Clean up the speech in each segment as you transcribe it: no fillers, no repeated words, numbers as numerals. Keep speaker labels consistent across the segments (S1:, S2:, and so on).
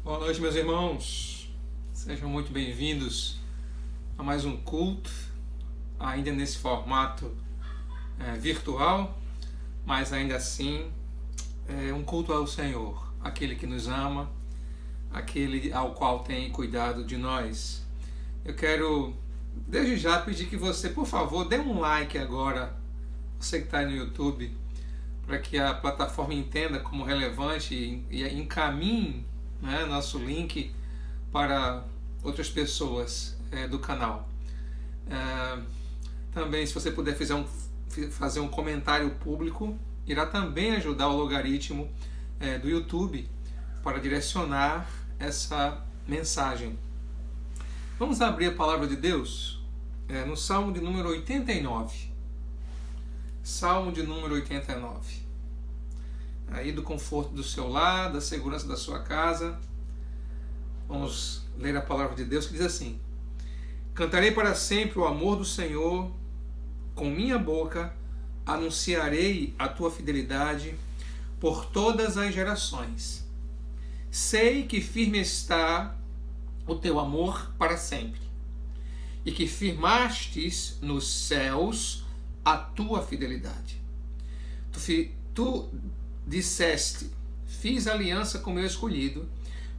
S1: Boa noite, meus irmãos. Sejam muito bem-vindos a mais um culto, ainda nesse formato virtual, mas ainda assim um culto ao Senhor, aquele que nos ama, aquele ao qual tem cuidado de nós. Eu quero, desde já, pedir que você, por favor, dê um like agora, você que está aí no YouTube, para que a plataforma entenda como relevante e encaminhe nosso link para outras pessoas do canal. Também, se você puder fazer um comentário público, irá também ajudar o logaritmo do YouTube para direcionar essa mensagem. Vamos abrir a palavra de Deus no Salmo de número 89. Salmo de número 89. Aí do conforto do seu lar, da segurança da sua casa, vamos ler a palavra de Deus que diz assim: Cantarei para sempre o amor do Senhor, com minha boca anunciarei a tua fidelidade por todas as gerações. Sei que firme está o teu amor para sempre, e que firmastes nos céus a tua fidelidade. Tu disseste: fiz aliança com meu escolhido,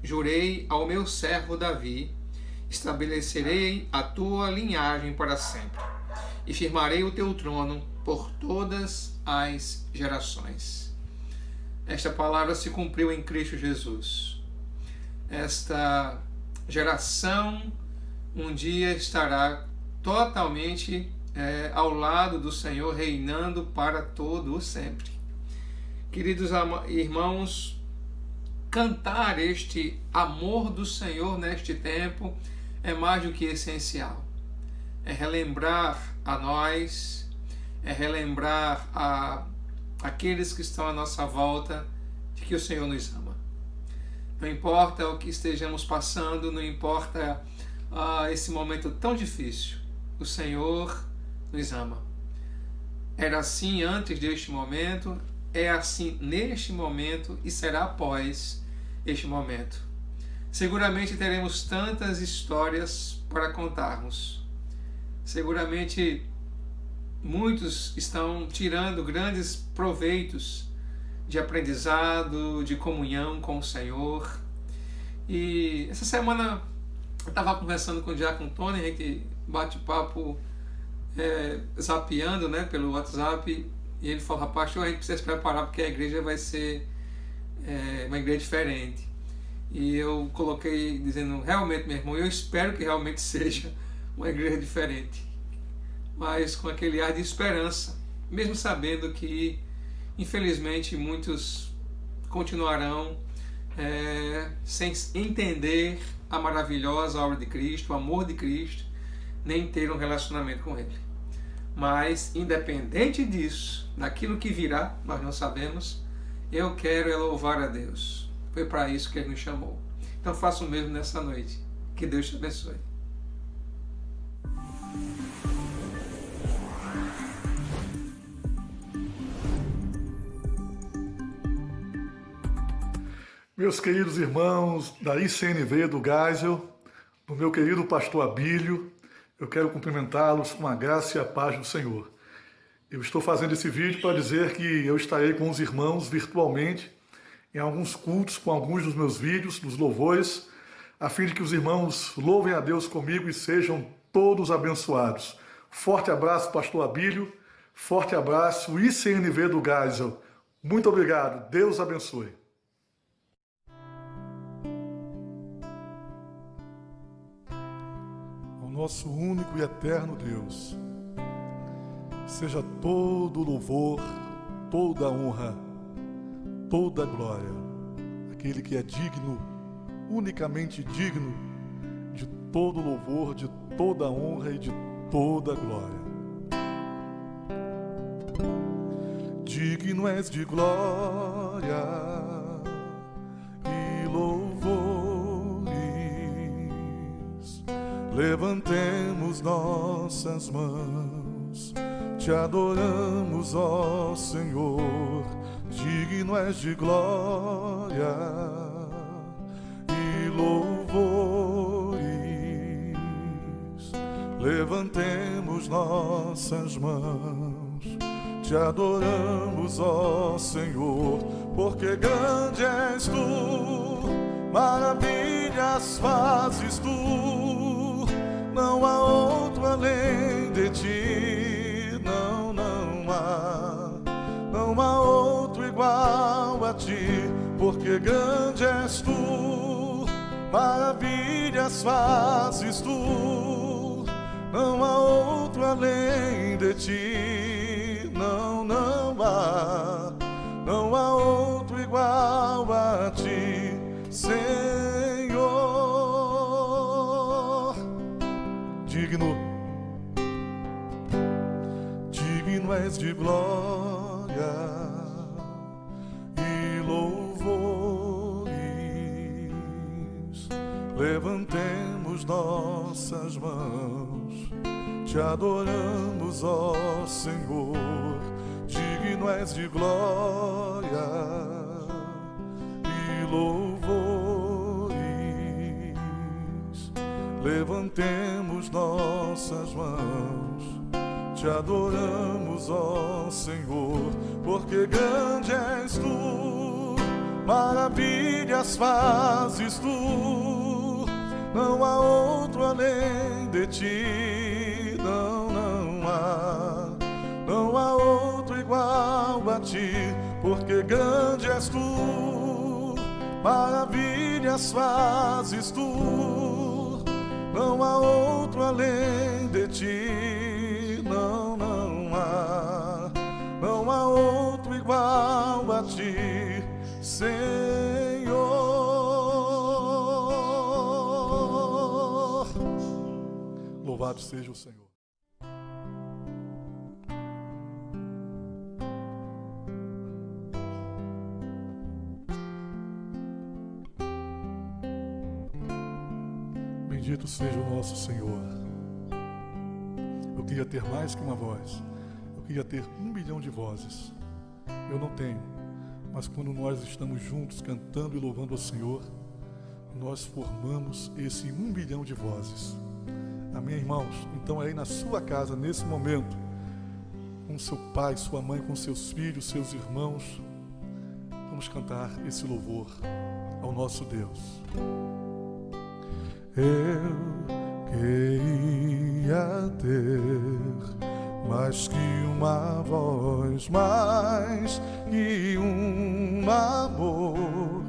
S1: jurei ao meu servo Davi, estabelecerei a tua linhagem para sempre, e firmarei o teu trono por todas as gerações. Esta palavra se cumpriu em Cristo Jesus. Esta geração um dia estará totalmente ao lado do Senhor, reinando para todo o sempre. Queridos irmãos, cantar este amor do Senhor neste tempo é mais do que essencial. É relembrar a nós, é relembrar a aqueles que estão à nossa volta de que o Senhor nos ama. Não importa o que estejamos passando, não importa esse momento tão difícil, o Senhor nos ama. Era assim antes deste momento, é assim neste momento e será após este momento. Seguramente teremos tantas histórias para contarmos. Seguramente muitos estão tirando grandes proveitos de aprendizado, de comunhão com o Senhor. E essa semana eu estava conversando com o Diácono Tony, a gente bate papo zapeando pelo WhatsApp, e ele falou: rapaz, a gente precisa se preparar porque a igreja vai ser uma igreja diferente. E eu coloquei dizendo: realmente, meu irmão, eu espero que realmente seja uma igreja diferente, mas com aquele ar de esperança, mesmo sabendo que infelizmente muitos continuarão sem entender a maravilhosa obra de Cristo, o amor de Cristo, nem ter um relacionamento com Ele. Mas independente disso, daquilo que virá, nós não sabemos, eu quero louvar a Deus. Foi para isso que Ele nos chamou. Então faça o mesmo nessa noite. Que Deus te abençoe.
S2: Meus queridos irmãos da ICNV do Geisel, do meu querido pastor Abílio, eu quero cumprimentá-los com a graça e a paz do Senhor. Eu estou fazendo esse vídeo para dizer que eu estarei com os irmãos virtualmente em alguns cultos com alguns dos meus vídeos, dos louvores, a fim de que os irmãos louvem a Deus comigo e sejam todos abençoados. Forte abraço, pastor Abílio, forte abraço, ICNV do Geisel. Muito obrigado, Deus abençoe. Nosso único e eterno Deus, seja todo louvor, toda honra, toda glória, aquele que é digno, unicamente digno de todo louvor, de toda honra e de toda glória. Digno és de glória e louvores. Levantemos nossas mãos, te adoramos, ó Senhor. Digno és de glória e louvores. Levantemos nossas mãos, te adoramos, ó Senhor, porque grande és tu, maravilhas fazes tu, não há outro além de ti, não há outro igual a ti, porque grande és tu, maravilhas fazes tu, não há outro além de ti, não há outro igual a ti, Senhor. Digno és de glória e louvores. Levantemos nossas mãos, te adoramos, ó Senhor. Digno és de glória e louvores. Levantemos nossas mãos, te adoramos, ó Senhor, porque grande és tu, maravilhas fazes tu, não há outro além de ti, não há outro igual a ti, porque grande és tu, maravilhas fazes tu, não há outro além de ti, não há outro igual a ti, Senhor. Louvado seja o Senhor. Bendito seja o nosso Senhor. Eu queria ter mais que uma voz. Eu queria ter 1 bilhão de vozes. Eu não tenho. Mas quando nós estamos juntos cantando e louvando ao Senhor, nós formamos esse 1 bilhão de vozes. Amém, irmãos? Então aí na sua casa, nesse momento, com seu pai, sua mãe, com seus filhos, seus irmãos, vamos cantar esse louvor ao nosso Deus. Eu queria ter mais que uma voz, mais que um amor,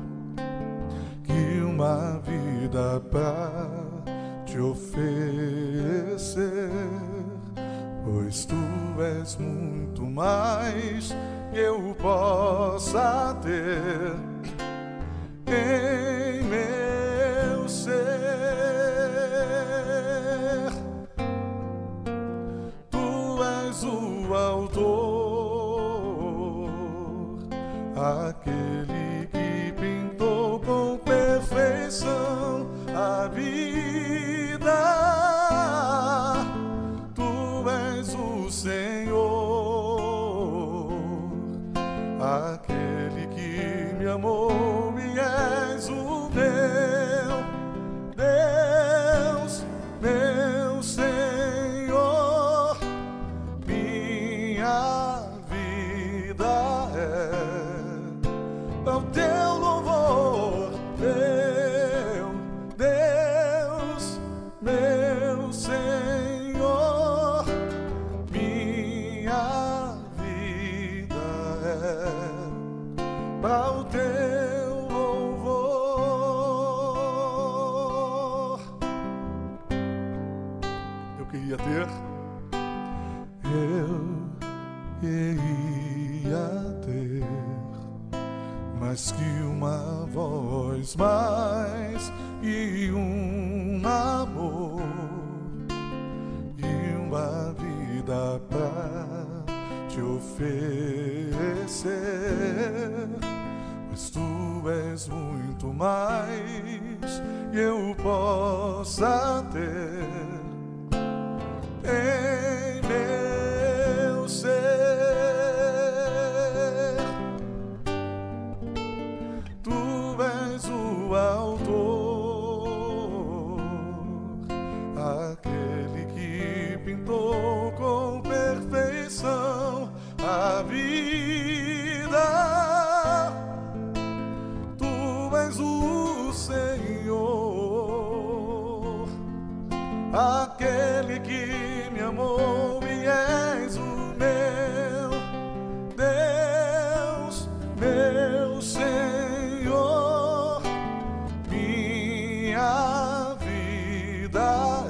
S2: que uma vida pra te oferecer, pois tu és muito mais que eu possa ter em meu ser. O autor, aquele que pintou com perfeição a vida. Tu és o Senhor, aquele que me amou e és o meu Deus, meu Senhor. Ao teu louvor, meu Deus, meu Senhor, minha vida é para o teu louvor. Eu queria ter, mais que uma voz, mais que um amor, e uma vida pra te oferecer, pois tu és muito mais que eu possa ter em meu ser. O autor, vida. Tu és o Senhor, aquele que me amou, e és o meu Deus, meu Senhor. Minha vida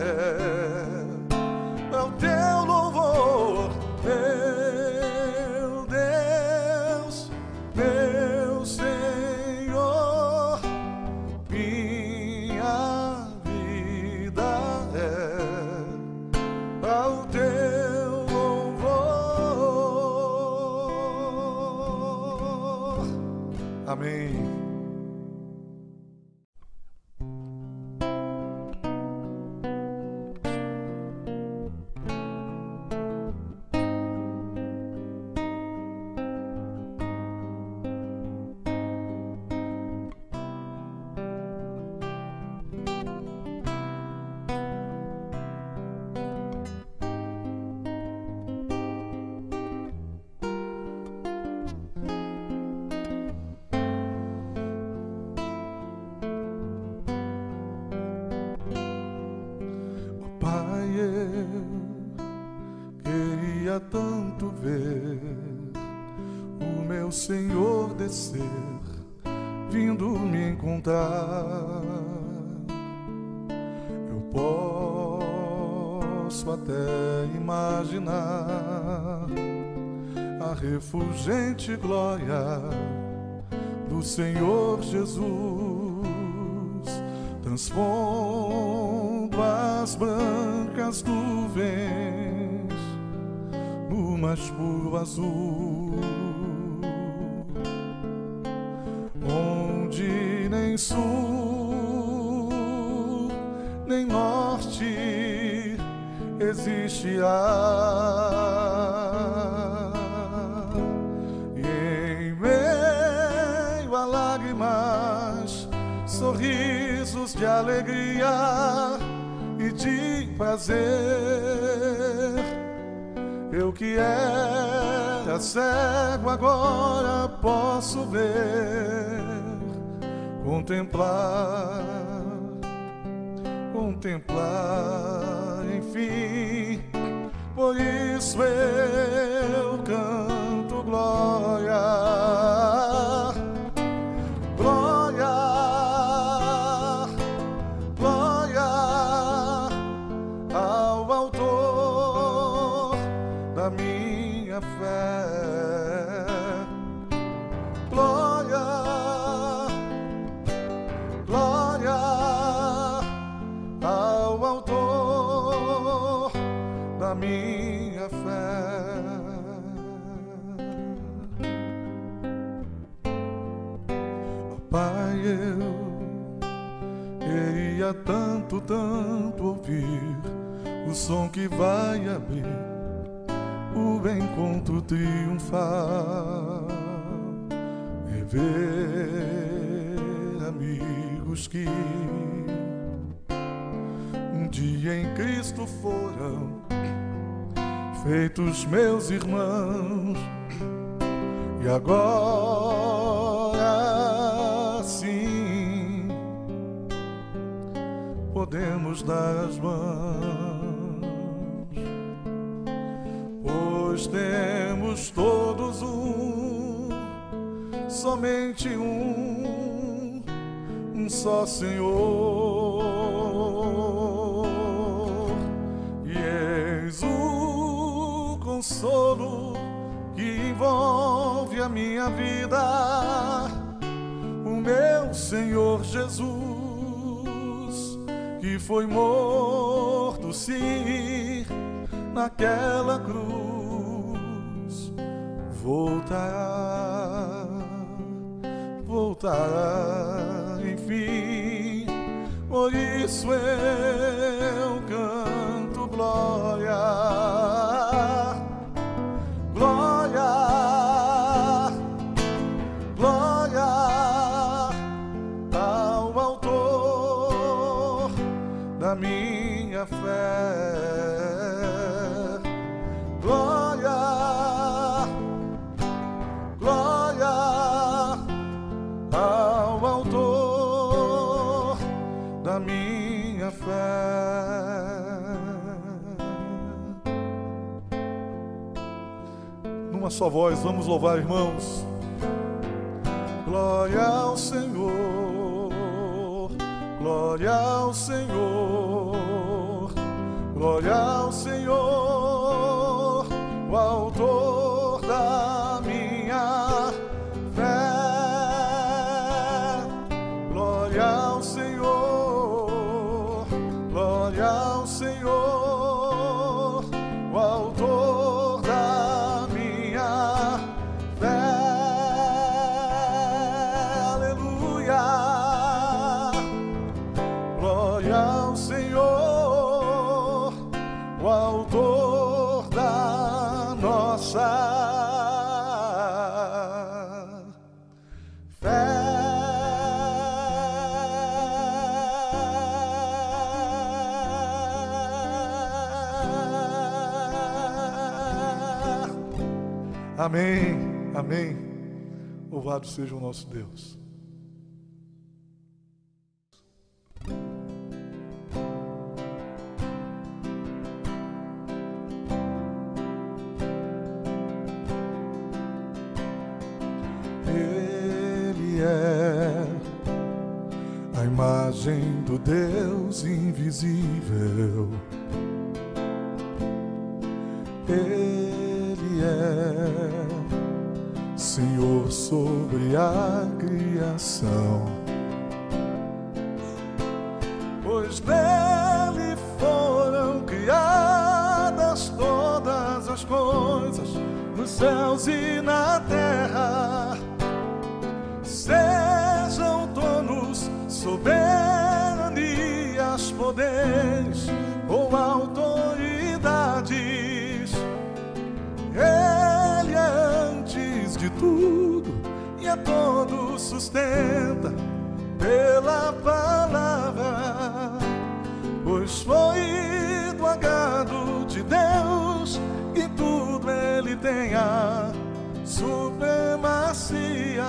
S2: é o teu louvor, meu Deus, meu Senhor. Minha vida é o teu louvor. Amém. Queria tanto ver o meu Senhor descer, vindo me encontrar. Eu posso até imaginar a refulgente glória do Senhor Jesus, transpondo as brancas nuvens no mais puro azul, onde nem sul nem norte existe ar. E em meio a lágrimas, sorrisos de alegria e de prazer, eu que era cego agora posso ver, contemplar, enfim. Por isso eu canto glória, glória, glória ao Autor da minha fé. Glória, glória ao Autor da minha fé. Oh, Pai, eu queria tanto, tanto ouvir o som que vai abrir o encontro triunfal, rever amigos que um dia em Cristo foram feitos meus irmãos, e agora sim podemos dar as mãos, pois temos todos somente um só Senhor, e eis o consolo que envolve a minha vida, o meu Senhor Jesus, que foi morto, sim, naquela cruz, voltará, enfim. Por isso eu canto glória, glória, glória ao Autor da minha fé. Glória, Numa só voz, vamos louvar, irmãos. Glória ao Senhor, glória ao Senhor, glória ao Senhor, o autor da minha fé. Glória ao Senhor, glória ao Senhor, o autor da minha fé. Aleluia. Glória ao Senhor, o autor da nossa fé. Amém, amém. Louvado seja o nosso Deus. Ele é a imagem do Deus invisível. Ele é Senhor sobre a criação, pois nele foram criadas todas as coisas, nos céus e na terra. Sejam tronos, soberanias, poderes ou autoridades, Ele é antes de tudo e a todos sustenta pela palavra, pois foi do agrado de Deus que tudo Ele tenha supremacia.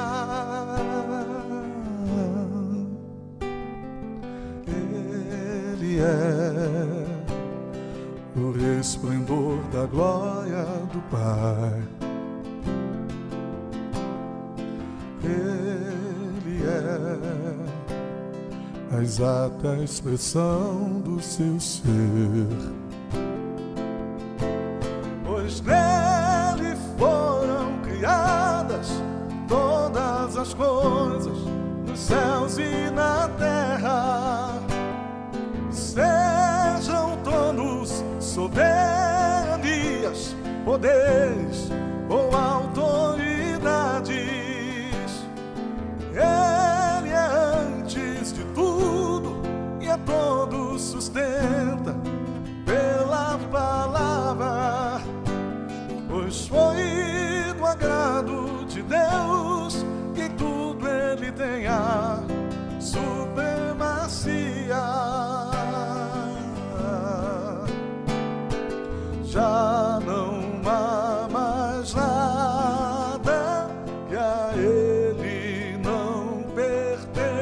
S2: Ele é o resplendor da glória do Pai. Ele é a exata expressão do seu ser, pois nele foram criadas todas as coisas, nos céus e na terra. Sejam tronos, soberanias, poderes ou autoridades, Ele é antes de tudo e a todos sustenta pela palavra, pois foi do agrado de Deus que tudo Ele tenha supremacia. Já não há mais nada que a Ele não pertença,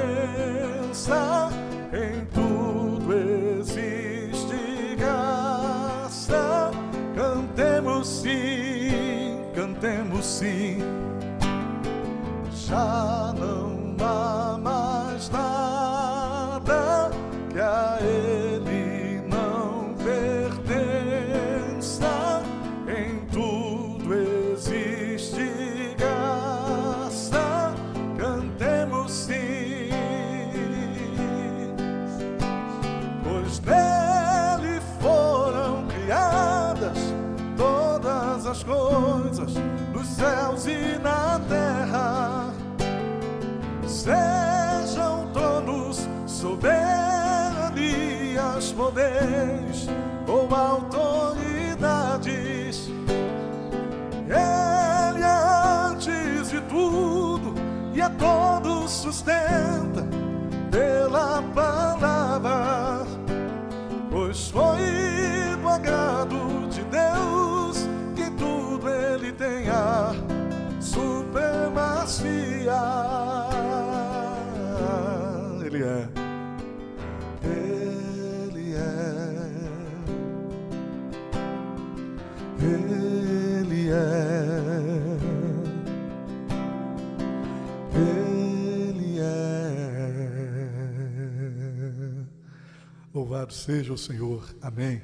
S2: em tudo existe graça. Cantemos sim, cantemos sim. Já não há mais nada que a Ele não pertença, em tudo existe graça. Cantemos sim, pois nele foram criadas todas as coisas, nos céus e na terra. Sejam tronos, soberanias, poderes ou autoridades, Ele é antes de tudo e a todos sustenta pela palavra, pois foi do agrado de Deus que tudo Ele tenha supremacia. Ele Louvado seja o Senhor. Amém.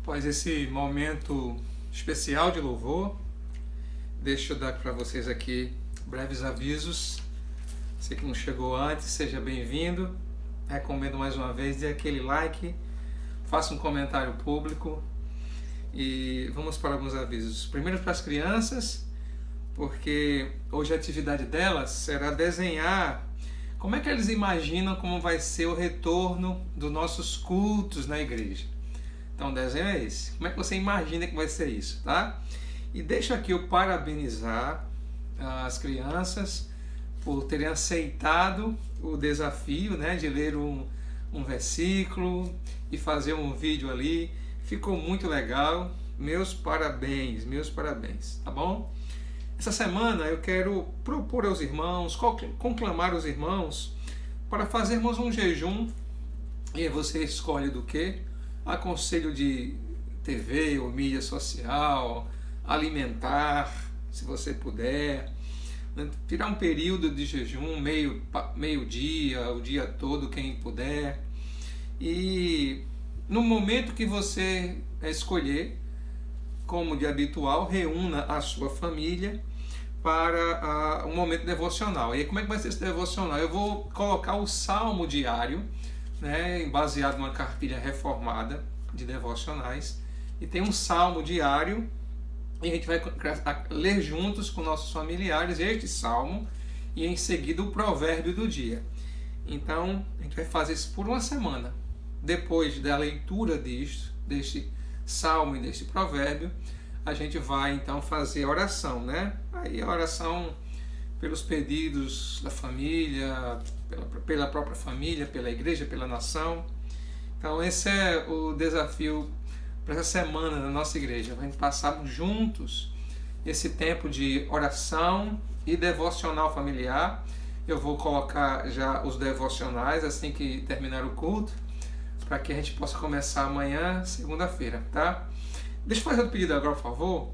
S1: Após esse momento especial de louvor, deixa eu dar para vocês aqui breves avisos. Você que não chegou antes, seja bem-vindo. Recomendo mais uma vez, dê aquele like, faça um comentário público e vamos para alguns avisos. Primeiro para as crianças, porque hoje a atividade delas será desenhar como é que eles imaginam como vai ser o retorno dos nossos cultos na igreja. Então o desenho é esse. Como é que você imagina que vai ser isso, tá? E deixa aqui eu parabenizar as crianças por terem aceitado o desafio, né, de ler um versículo e fazer um vídeo ali. Ficou muito legal. Meus parabéns, tá bom? Essa semana eu quero propor aos irmãos, conclamar os irmãos para fazermos um jejum. E você escolhe do que? Aconselho de TV ou mídia social, alimentar, se você puder, tirar um período de jejum, meio-dia, o dia todo, quem puder, e no momento que você escolher, como de habitual, reúna a sua família para um momento devocional. E aí, como é que vai ser esse devocional? Eu vou colocar o salmo diário, né, baseado numa cartilha reformada de devocionais, e tem um salmo diário, e a gente vai ler juntos com nossos familiares este salmo, e em seguida o provérbio do dia. Então a gente vai fazer isso por uma semana. Depois da leitura deste salmo e deste provérbio, a gente vai então fazer a oração, né? Aí a oração pelos pedidos da família, pela própria família, pela igreja, pela nação. Então esse é o desafio para essa semana da nossa igreja. A gente passar juntos esse tempo de oração e devocional familiar. Eu vou colocar já os devocionais assim que terminar o culto, para que a gente possa começar amanhã, segunda-feira, tá? Deixa eu fazer um pedido agora, por favor.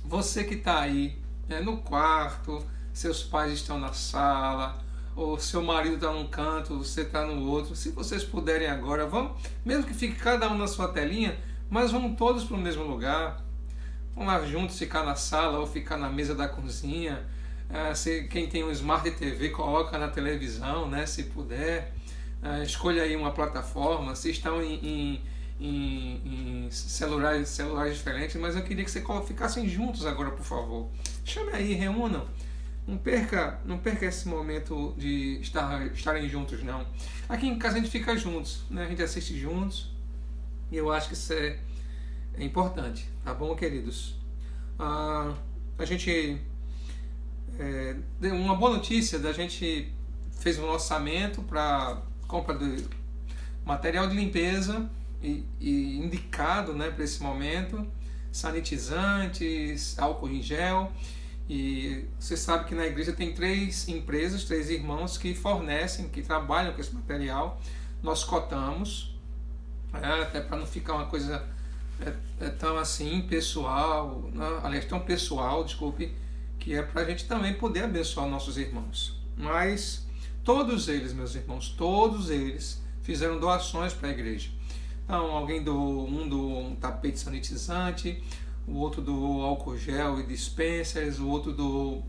S1: Você que está aí no quarto, seus pais estão na sala, ou seu marido está num canto, você está no outro. Se vocês puderem agora, vamos, mesmo que fique cada um na sua telinha, mas vamos todos para o mesmo lugar. Vamos lá juntos, ficar na sala ou ficar na mesa da cozinha. Quem tem um Smart TV, coloca na televisão, né, se puder. Escolha aí uma plataforma. Se estão em celulares diferentes, mas eu queria que vocês ficassem juntos agora, por favor. Chame aí, reúnam. Não perca esse momento de estarem juntos, não. Aqui em casa a gente fica juntos, né? A gente assiste juntos, e eu acho que isso é importante, tá bom, queridos? A gente deu uma boa notícia, a gente fez um orçamento para compra de material de limpeza e indicado, né, para esse momento, sanitizantes, álcool em gel. E você sabe que na igreja tem 3 empresas, 3 irmãos que fornecem, que trabalham com esse material. Nós cotamos, até para não ficar uma coisa tão assim pessoal, né? Aliás, tão pessoal, desculpe, que é para a gente também poder abençoar nossos irmãos. Mas todos eles, meus irmãos, todos eles fizeram doações para a igreja. Então, alguém doou um tapete sanitizante, o outro doou álcool gel e dispensers, o outro doou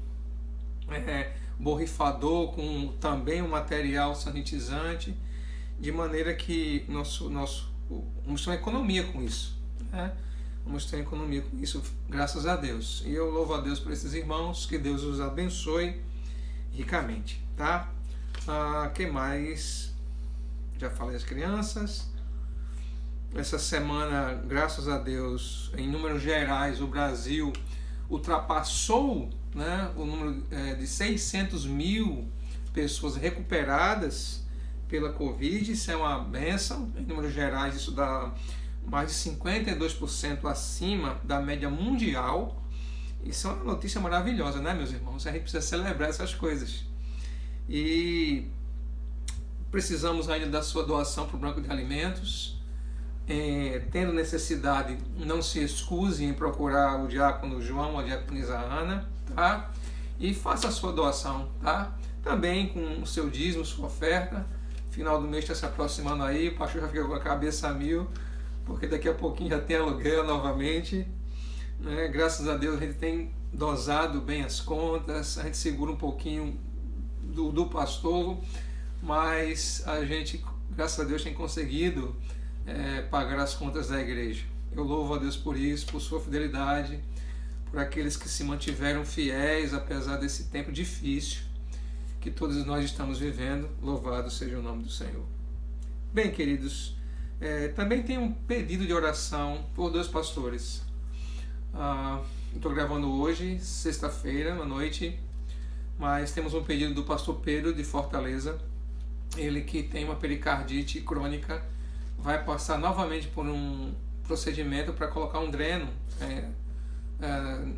S1: borrifador com também um material sanitizante, de maneira que vamos ter uma economia com isso, né? Vamos ter uma economia com isso, graças a Deus. E eu louvo a Deus por esses irmãos, que Deus os abençoe ricamente, tá? Que mais? Já falei as crianças. Essa semana, graças a Deus, em números gerais, o Brasil ultrapassou, né, o número de 600 mil pessoas recuperadas pela Covid. Isso é uma bênção. Em números gerais, isso dá mais de 52% acima da média mundial. Isso é uma notícia maravilhosa, né, meus irmãos? A gente precisa celebrar essas coisas. E precisamos ainda da sua doação para o Banco de Alimentos. Tendo necessidade, não se excuse em procurar o diácono João ou a diaconisa Ana, tá? E faça a sua doação, tá? Também com o seu dízimo, sua oferta. Final do mês está se aproximando aí, o pastor já fica com a cabeça a mil, porque daqui a pouquinho já tem aluguel novamente, né? Graças a Deus a gente tem dosado bem as contas, a gente segura um pouquinho do pastor, mas a gente, graças a Deus, tem conseguido pagar as contas da igreja. Eu louvo a Deus por isso, por sua fidelidade, por aqueles que se mantiveram fiéis apesar desse tempo difícil que todos nós estamos vivendo. Louvado seja o nome do Senhor. Bem, queridos, também tem um pedido de oração por 2 pastores. Estou gravando hoje, sexta-feira, à noite, mas temos um pedido do pastor Pedro de Fortaleza. Ele que tem uma pericardite crônica, vai passar novamente por um procedimento para colocar um dreno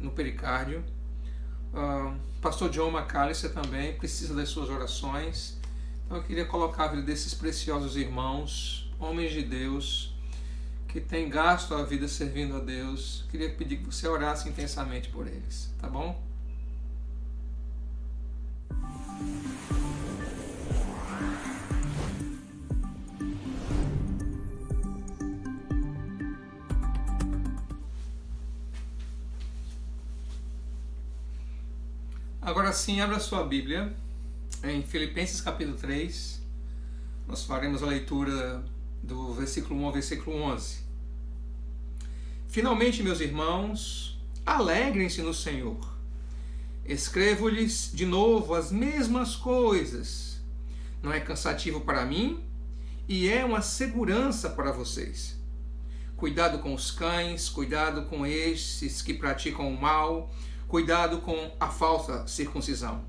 S1: no pericárdio. Pastor John McAllister também precisa das suas orações. Então eu queria colocar a vida desses preciosos irmãos, homens de Deus, que têm gasto a vida servindo a Deus. Queria pedir que você orasse intensamente por eles, tá bom? Agora sim, abra sua Bíblia em Filipenses capítulo 3. Nós faremos a leitura do versículo 1 ao versículo 11. Finalmente, meus irmãos, alegrem-se no Senhor. Escrevo-lhes de novo as mesmas coisas. Não é cansativo para mim e é uma segurança para vocês. Cuidado com os cães, cuidado com estes que praticam o mal, cuidado com a falsa circuncisão.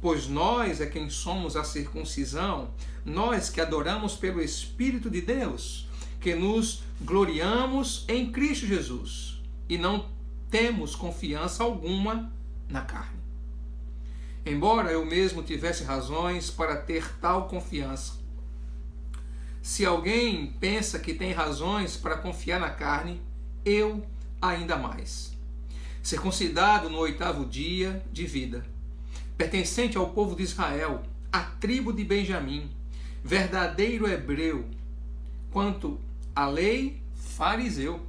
S1: Pois nós é quem somos a circuncisão, nós que adoramos pelo Espírito de Deus, que nos gloriamos em Cristo Jesus e não temos confiança alguma na carne. Embora eu mesmo tivesse razões para ter tal confiança, se alguém pensa que tem razões para confiar na carne, eu ainda mais. Circuncidado no 8º dia de vida, pertencente ao povo de Israel, à tribo de Benjamim, verdadeiro hebreu, quanto à lei, fariseu,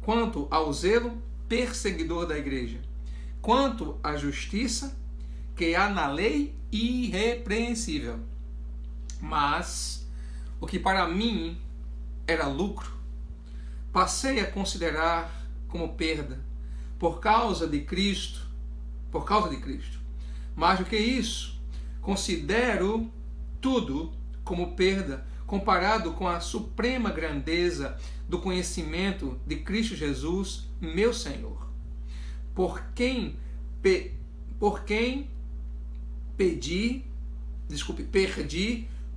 S1: quanto ao zelo, perseguidor da igreja, quanto à justiça que há na lei, irrepreensível. Mas o que para mim era lucro, passei a considerar como perda, por causa de Cristo. Mais do que isso, considero tudo como perda, comparado com a suprema grandeza do conhecimento de Cristo Jesus, meu Senhor, por quem perdi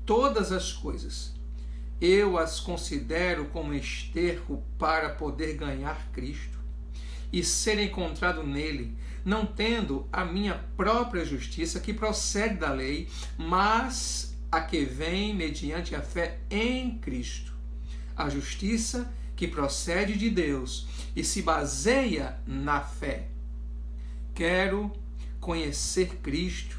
S1: todas as coisas. Eu as considero como esterco para poder ganhar Cristo e ser encontrado nele, não tendo a minha própria justiça que procede da lei, mas a que vem mediante a fé em Cristo. A justiça que procede de Deus e se baseia na fé. Quero conhecer Cristo,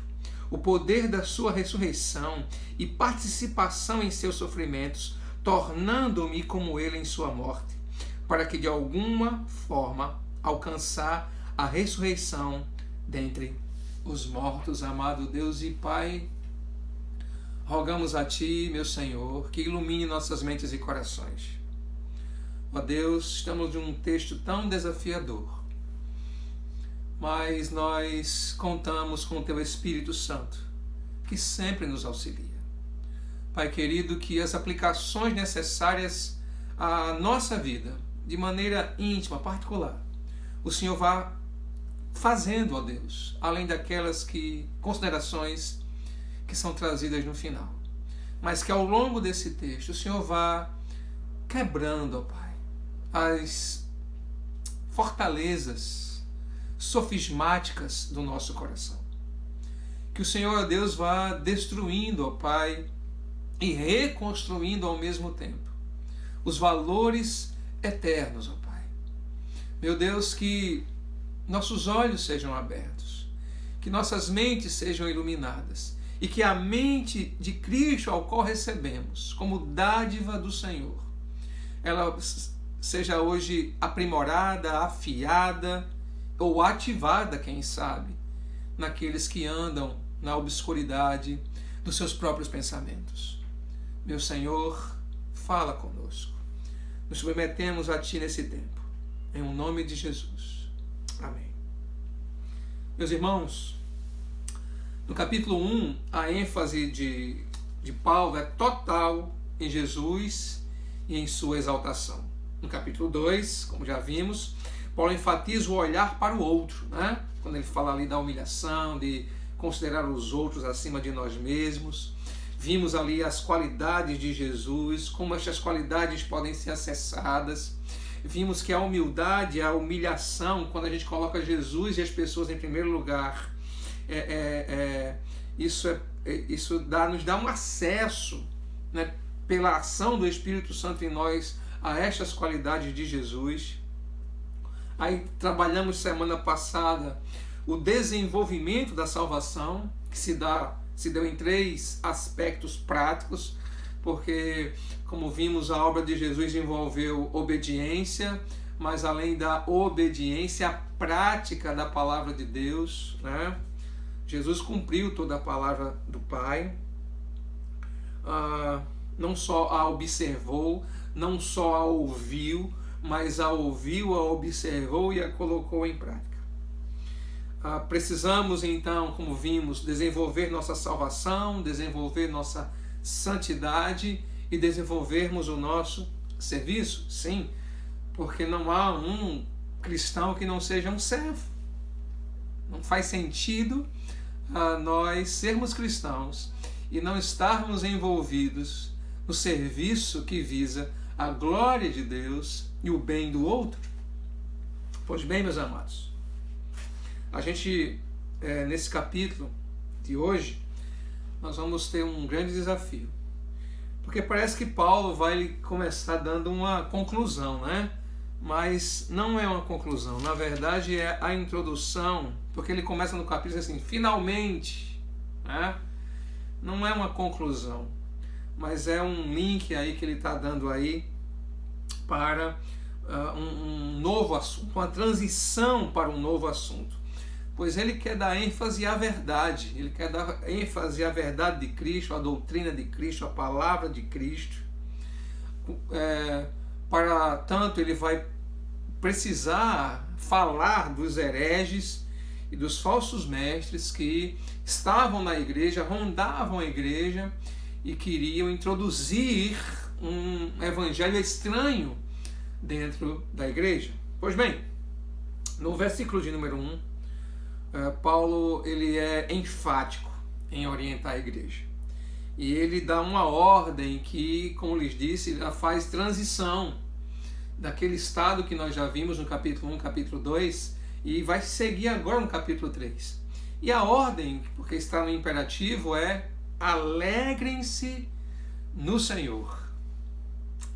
S1: o poder da sua ressurreição e participação em seus sofrimentos, tornando-me como ele em sua morte, para que de alguma forma alcançar a ressurreição dentre os mortos. Amado Deus e Pai, rogamos a Ti, meu Senhor, que ilumine nossas mentes e corações. Ó Deus, estamos de um texto tão desafiador, mas nós contamos com o Teu Espírito Santo, que sempre nos auxilia. Pai querido, que as aplicações necessárias à nossa vida, de maneira íntima, particular, o Senhor vá fazendo, ó Deus, além daquelas considerações que são trazidas no final. Mas que ao longo desse texto o Senhor vá quebrando, ó Pai, as fortalezas sofismáticas do nosso coração. Que o Senhor, ó Deus, vá destruindo, ó Pai, e reconstruindo ao mesmo tempo os valores eternos, ó Pai. Meu Deus, que nossos olhos sejam abertos, que nossas mentes sejam iluminadas e que a mente de Cristo, ao qual recebemos como dádiva do Senhor, ela seja hoje aprimorada, afiada ou ativada, quem sabe, naqueles que andam na obscuridade dos seus próprios pensamentos. Meu Senhor, fala conosco. Nos submetemos a Ti nesse tempo. Em o nome de Jesus. Amém. Meus irmãos, no capítulo 1, a ênfase de Paulo é total em Jesus e em sua exaltação. No capítulo 2, como já vimos, Paulo enfatiza o olhar para o outro, né? Quando ele fala ali da humilhação, de considerar os outros acima de nós mesmos. Vimos ali as qualidades de Jesus, como estas qualidades podem ser acessadas. Vimos que a humildade, a humilhação, quando a gente coloca Jesus e as pessoas em primeiro lugar, isso nos dá um acesso, né, pela ação do Espírito Santo em nós, a estas qualidades de Jesus. Aí trabalhamos semana passada o desenvolvimento da salvação, que se deu em 3 aspectos práticos, porque, como vimos, a obra de Jesus envolveu obediência, mas além da obediência, a prática da palavra de Deus, né? Jesus cumpriu toda a palavra do Pai, não só a observou, não só a ouviu, mas a ouviu, a observou e a colocou em prática. Precisamos então, como vimos, desenvolver nossa salvação, desenvolver nossa santidade e desenvolvermos o nosso serviço? Sim, porque não há um cristão que não seja um servo. Não faz sentido nós sermos cristãos e não estarmos envolvidos no serviço que visa a glória de Deus e o bem do outro. Pois bem, meus amados, a gente, nesse capítulo de hoje, nós vamos ter um grande desafio. Porque parece que Paulo vai começar dando uma conclusão, né? Mas não é uma conclusão. Na verdade, é a introdução, porque ele começa no capítulo assim, finalmente, né? Não é uma conclusão, mas é um link aí que ele está dando aí para um novo assunto, uma transição para um novo assunto. Pois ele quer dar ênfase à verdade, ele quer dar ênfase à verdade de Cristo, à doutrina de Cristo, à palavra de Cristo. Para tanto, ele vai precisar falar dos hereges e dos falsos mestres que estavam na igreja, rondavam a igreja e queriam introduzir um evangelho estranho dentro da igreja. Pois bem, no versículo de número 1, Paulo ele é enfático em orientar a igreja. E ele dá uma ordem que, como lhes disse, faz transição daquele estado que nós já vimos no capítulo 1, capítulo 2, e vai seguir agora no capítulo 3. E a ordem, porque está no imperativo, é: alegrem-se no Senhor.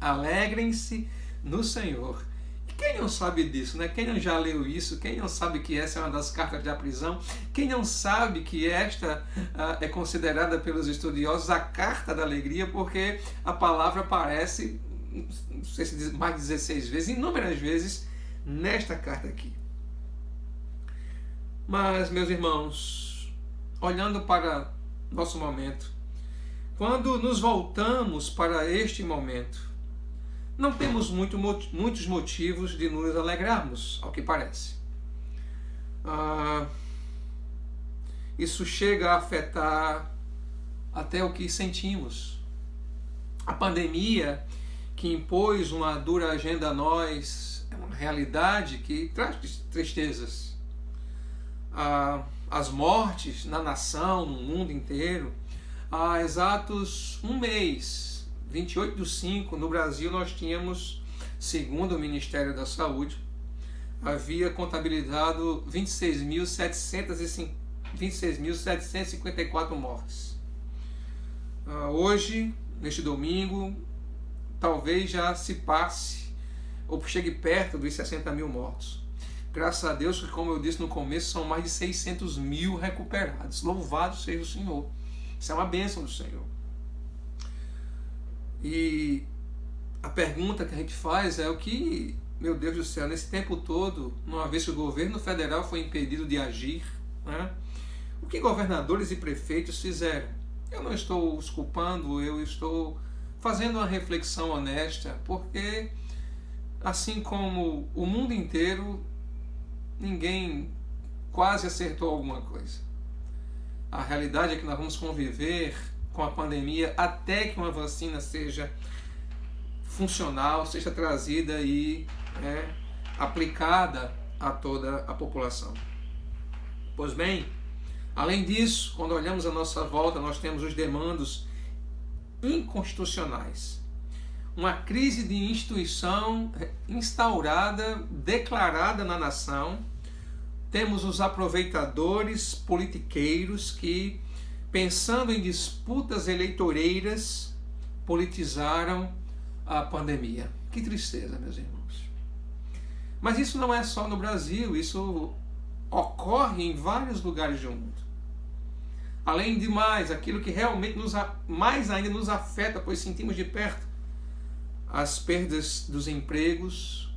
S1: Alegrem-se no Senhor. Quem não sabe disso, né? Quem não já leu isso? Quem não sabe que essa é uma das cartas da prisão? Quem não sabe que esta é considerada pelos estudiosos a carta da alegria, porque a palavra aparece, não sei se diz, mais de 16 vezes, inúmeras vezes, nesta carta aqui. Mas, meus irmãos, olhando para nosso momento, quando nos voltamos para este momento, não temos muitos motivos de nos alegrarmos, ao que parece. Isso chega a afetar até o que sentimos. A pandemia, que impôs uma dura agenda a nós, é uma realidade que traz tristezas. As mortes na nação, no mundo inteiro, há exatos um mês, 28/5, no Brasil nós tínhamos, segundo o Ministério da Saúde, havia contabilizado 26.719 26.754 mortes. Hoje, neste domingo, talvez já se passe ou chegue perto dos 60 mil mortos. Graças a Deus que, como eu disse no começo, são mais de 600 mil recuperados. Louvado seja o Senhor. Isso é uma bênção do Senhor. E a pergunta que a gente faz é o que, meu Deus do céu, nesse tempo todo, uma vez que o governo federal foi impedido de agir, né, o que governadores e prefeitos fizeram? Eu não estou os culpando, eu estou fazendo uma reflexão honesta, porque assim como o mundo inteiro, ninguém quase acertou alguma coisa. A realidade é que nós vamos conviver com a pandemia até que uma vacina seja funcional, seja trazida e aplicada a toda a população. Pois bem, além disso, quando olhamos à nossa volta, nós temos os demandos inconstitucionais. Uma crise de instituição instaurada, declarada na nação. Temos os aproveitadores politiqueiros que, pensando em disputas eleitoreiras, politizaram a pandemia. Que tristeza, meus irmãos. Mas isso não é só no Brasil, isso ocorre em vários lugares do mundo. Além de mais, aquilo que realmente mais ainda nos afeta, pois sentimos de perto as perdas dos empregos,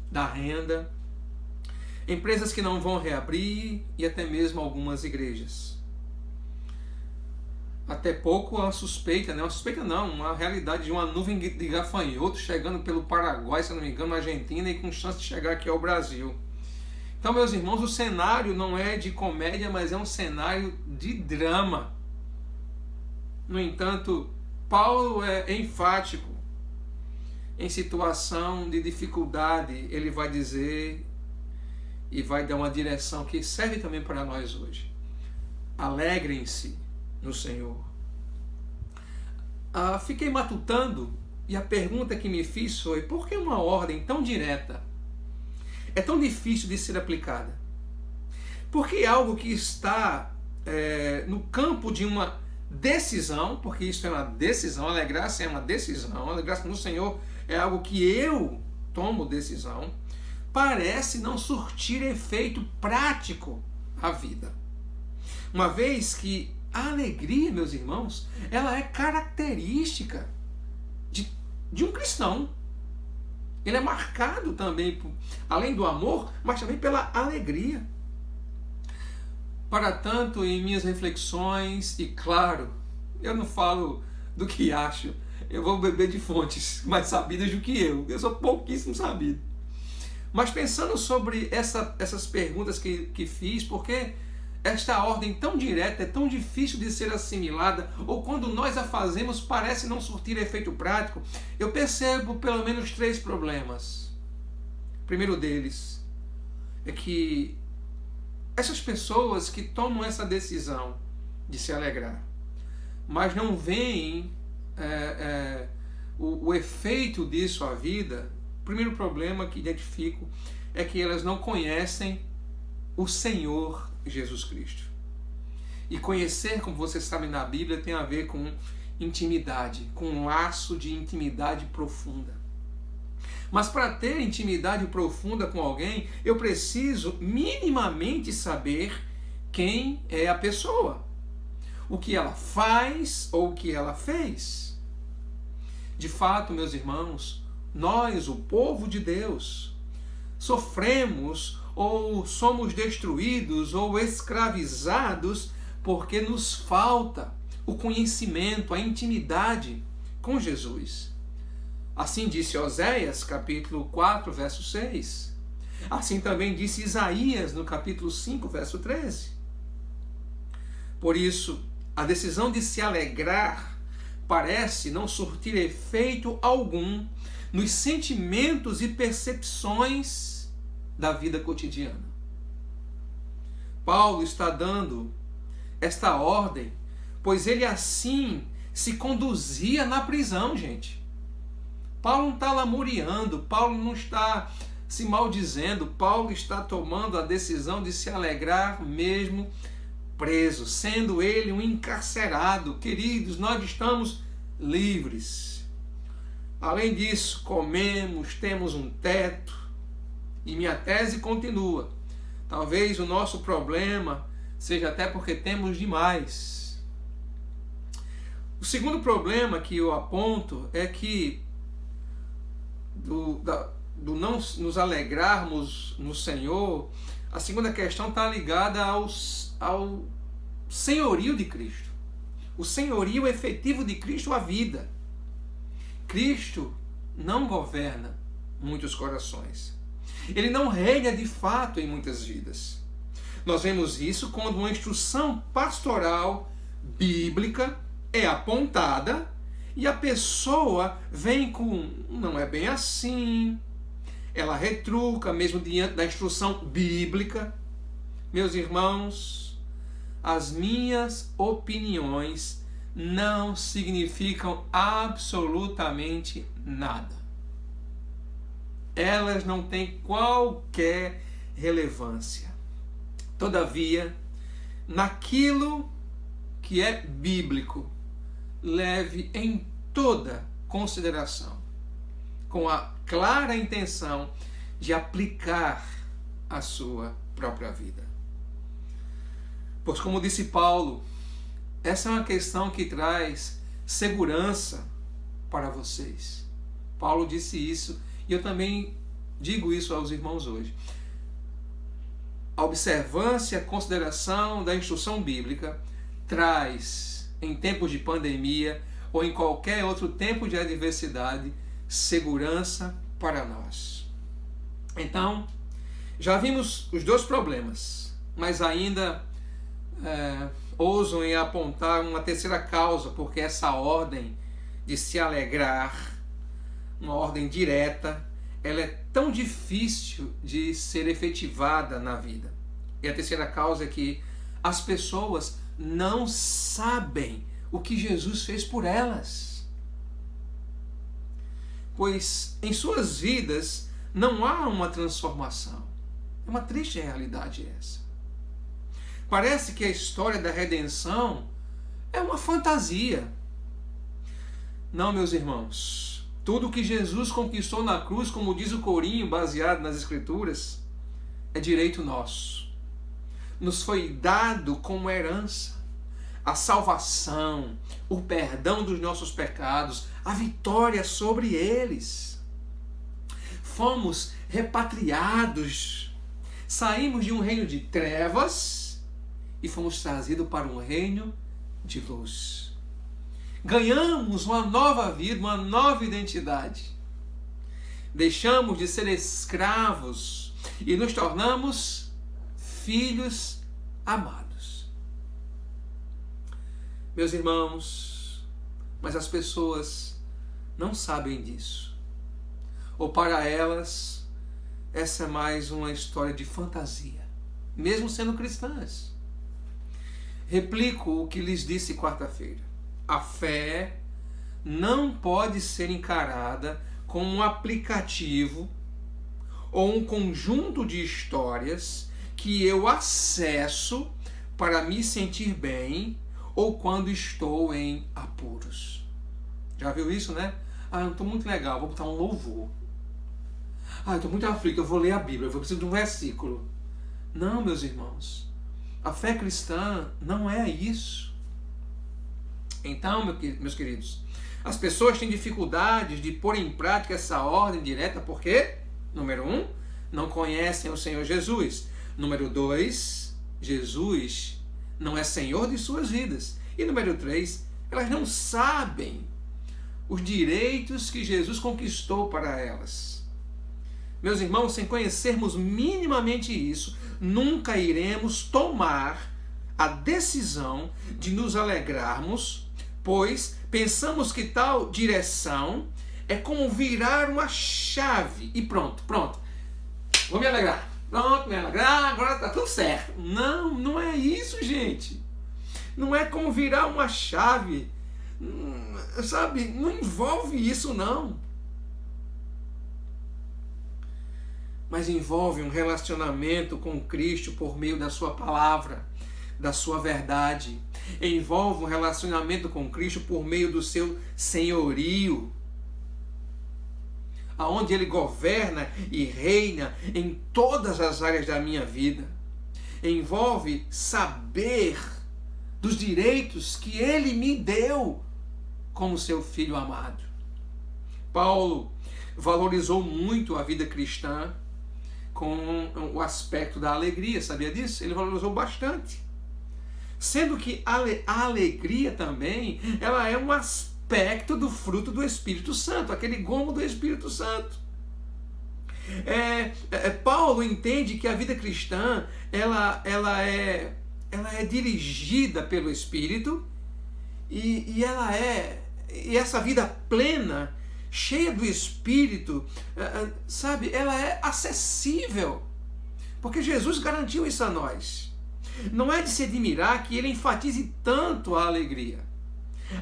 S1: da renda, empresas que não vão reabrir e até mesmo algumas igrejas. Até pouco uma suspeita, né? Uma suspeita não, uma realidade de uma nuvem de gafanhotos chegando pelo Paraguai, se não me engano, Argentina, e com chance de chegar aqui ao Brasil. Então, meus irmãos, o cenário não é de comédia, mas é um cenário de drama. No entanto, Paulo é enfático. Em situação de dificuldade, ele vai dizer e vai dar uma direção que serve também para nós hoje. Alegrem-se no Senhor. Fiquei matutando e a pergunta que me fiz foi: por que uma ordem tão direta é tão difícil de ser aplicada? Por que algo que está no campo de uma decisão, porque isso é uma decisão, alegrar-se é uma decisão, alegrar-se no Senhor é algo que eu tomo decisão, parece não surtir efeito prático à vida? Uma vez que a alegria, meus irmãos, ela é característica de um cristão. Ele é marcado também, além do amor, mas também pela alegria. Para tanto, em minhas reflexões, e claro, eu não falo do que acho, eu vou beber de fontes mais sabidas do que eu sou pouquíssimo sabido. Mas pensando sobre essas perguntas que fiz, porque esta ordem tão direta é tão difícil de ser assimilada, ou quando nós a fazemos parece não surtir efeito prático, eu percebo pelo menos 3 problemas. O primeiro deles é que essas pessoas que tomam essa decisão de se alegrar, mas não veem o efeito disso à vida, o primeiro problema que identifico é que elas não conhecem o Senhor Jesus Cristo. E conhecer, como vocês sabem na Bíblia, tem a ver com intimidade, com um laço de intimidade profunda. Mas para ter intimidade profunda com alguém, eu preciso minimamente saber quem é a pessoa, o que ela faz ou o que ela fez. De fato, meus irmãos, nós, o povo de Deus, sofremos ou somos destruídos ou escravizados porque nos falta o conhecimento, a intimidade com Jesus. Assim disse Oséias, capítulo 4, verso 6. Assim também disse Isaías, no capítulo 5, verso 13. Por isso, a decisão de se alegrar parece não surtir efeito algum nos sentimentos e percepções da vida cotidiana. Paulo está dando esta ordem, pois ele assim se conduzia na prisão, gente. Paulo não está lamuriando, Paulo não está se maldizendo, Paulo está tomando a decisão de se alegrar mesmo preso, sendo ele um encarcerado. Queridos, nós estamos livres. Além disso, comemos, temos um teto. E minha tese continua. Talvez o nosso problema seja até porque temos demais. O segundo problema que eu aponto é que do não nos alegrarmos no Senhor, a segunda questão está ligada ao senhorio de Cristo. O senhorio efetivo de Cristo à vida. Cristo não governa muitos corações. Ele não reina de fato em muitas vidas. Nós vemos isso quando uma instrução pastoral bíblica é apontada e a pessoa vem com não é bem assim. Ela retruca mesmo diante da instrução bíblica. Meus irmãos, as minhas opiniões não significam absolutamente nada. Elas não têm qualquer relevância. Todavia, naquilo que é bíblico, leve em toda consideração, com a clara intenção de aplicar a sua própria vida. Pois, como disse Paulo, essa é uma questão que traz segurança para vocês. Paulo disse isso e eu também digo isso aos irmãos hoje. A observância e a consideração da instrução bíblica traz, em tempos de pandemia ou em qualquer outro tempo de adversidade, segurança para nós. Então, já vimos os dois problemas, mas ainda ousam em apontar uma terceira causa, porque essa ordem de se alegrar, uma ordem direta, ela é tão difícil de ser efetivada na vida. E a terceira causa é que as pessoas não sabem o que Jesus fez por elas. Pois em suas vidas não há uma transformação. É uma triste realidade essa. Parece que a história da redenção é uma fantasia. Não, meus irmãos. Tudo que Jesus conquistou na cruz, como diz o corinho baseado nas Escrituras, é direito nosso. Nos foi dado como herança a salvação, o perdão dos nossos pecados, a vitória sobre eles. Fomos repatriados, saímos de um reino de trevas e fomos trazidos para um reino de luz. Ganhamos uma nova vida, uma nova identidade. Deixamos de ser escravos e nos tornamos filhos amados. Meus irmãos, mas as pessoas não sabem disso. Ou para elas, essa é mais uma história de fantasia, mesmo sendo cristãs. Replico o que lhes disse quarta-feira. A fé não pode ser encarada como um aplicativo ou um conjunto de histórias que eu acesso para me sentir bem ou quando estou em apuros. Já viu isso, né? Eu estou muito legal, vou botar um louvor. Eu estou muito aflito, eu vou ler a Bíblia, eu preciso de um versículo. Não, meus irmãos. A fé cristã não é isso. Então, meus queridos, as pessoas têm dificuldades de pôr em prática essa ordem direta porque, número 1, não conhecem o Senhor Jesus. Número 2, Jesus não é Senhor de suas vidas. E número 3, elas não sabem os direitos que Jesus conquistou para elas. Meus irmãos, sem conhecermos minimamente isso, nunca iremos tomar a decisão de nos alegrarmos, pois pensamos que tal direção é como virar uma chave e pronto. Vou me alegrar. Pronto, me alegrar, agora está tudo certo. Não, não é isso, gente. Não é como virar uma chave. Sabe, não envolve isso, não. Mas envolve um relacionamento com Cristo por meio da sua palavra, da sua verdade. Envolve um relacionamento com Cristo por meio do seu senhorio, aonde Ele governa e reina em todas as áreas da minha vida. Envolve saber dos direitos que Ele me deu como seu filho amado. Paulo valorizou muito a vida cristã com o aspecto da alegria, sabia disso? Ele valorizou bastante. Sendo que a alegria também, ela é um aspecto do fruto do Espírito Santo, aquele gomo do Espírito Santo. Paulo entende que a vida cristã, ela é dirigida pelo Espírito e essa vida plena, cheia do Espírito, sabe, ela é acessível, porque Jesus garantiu isso a nós. Não é de se admirar que ele enfatize tanto a alegria.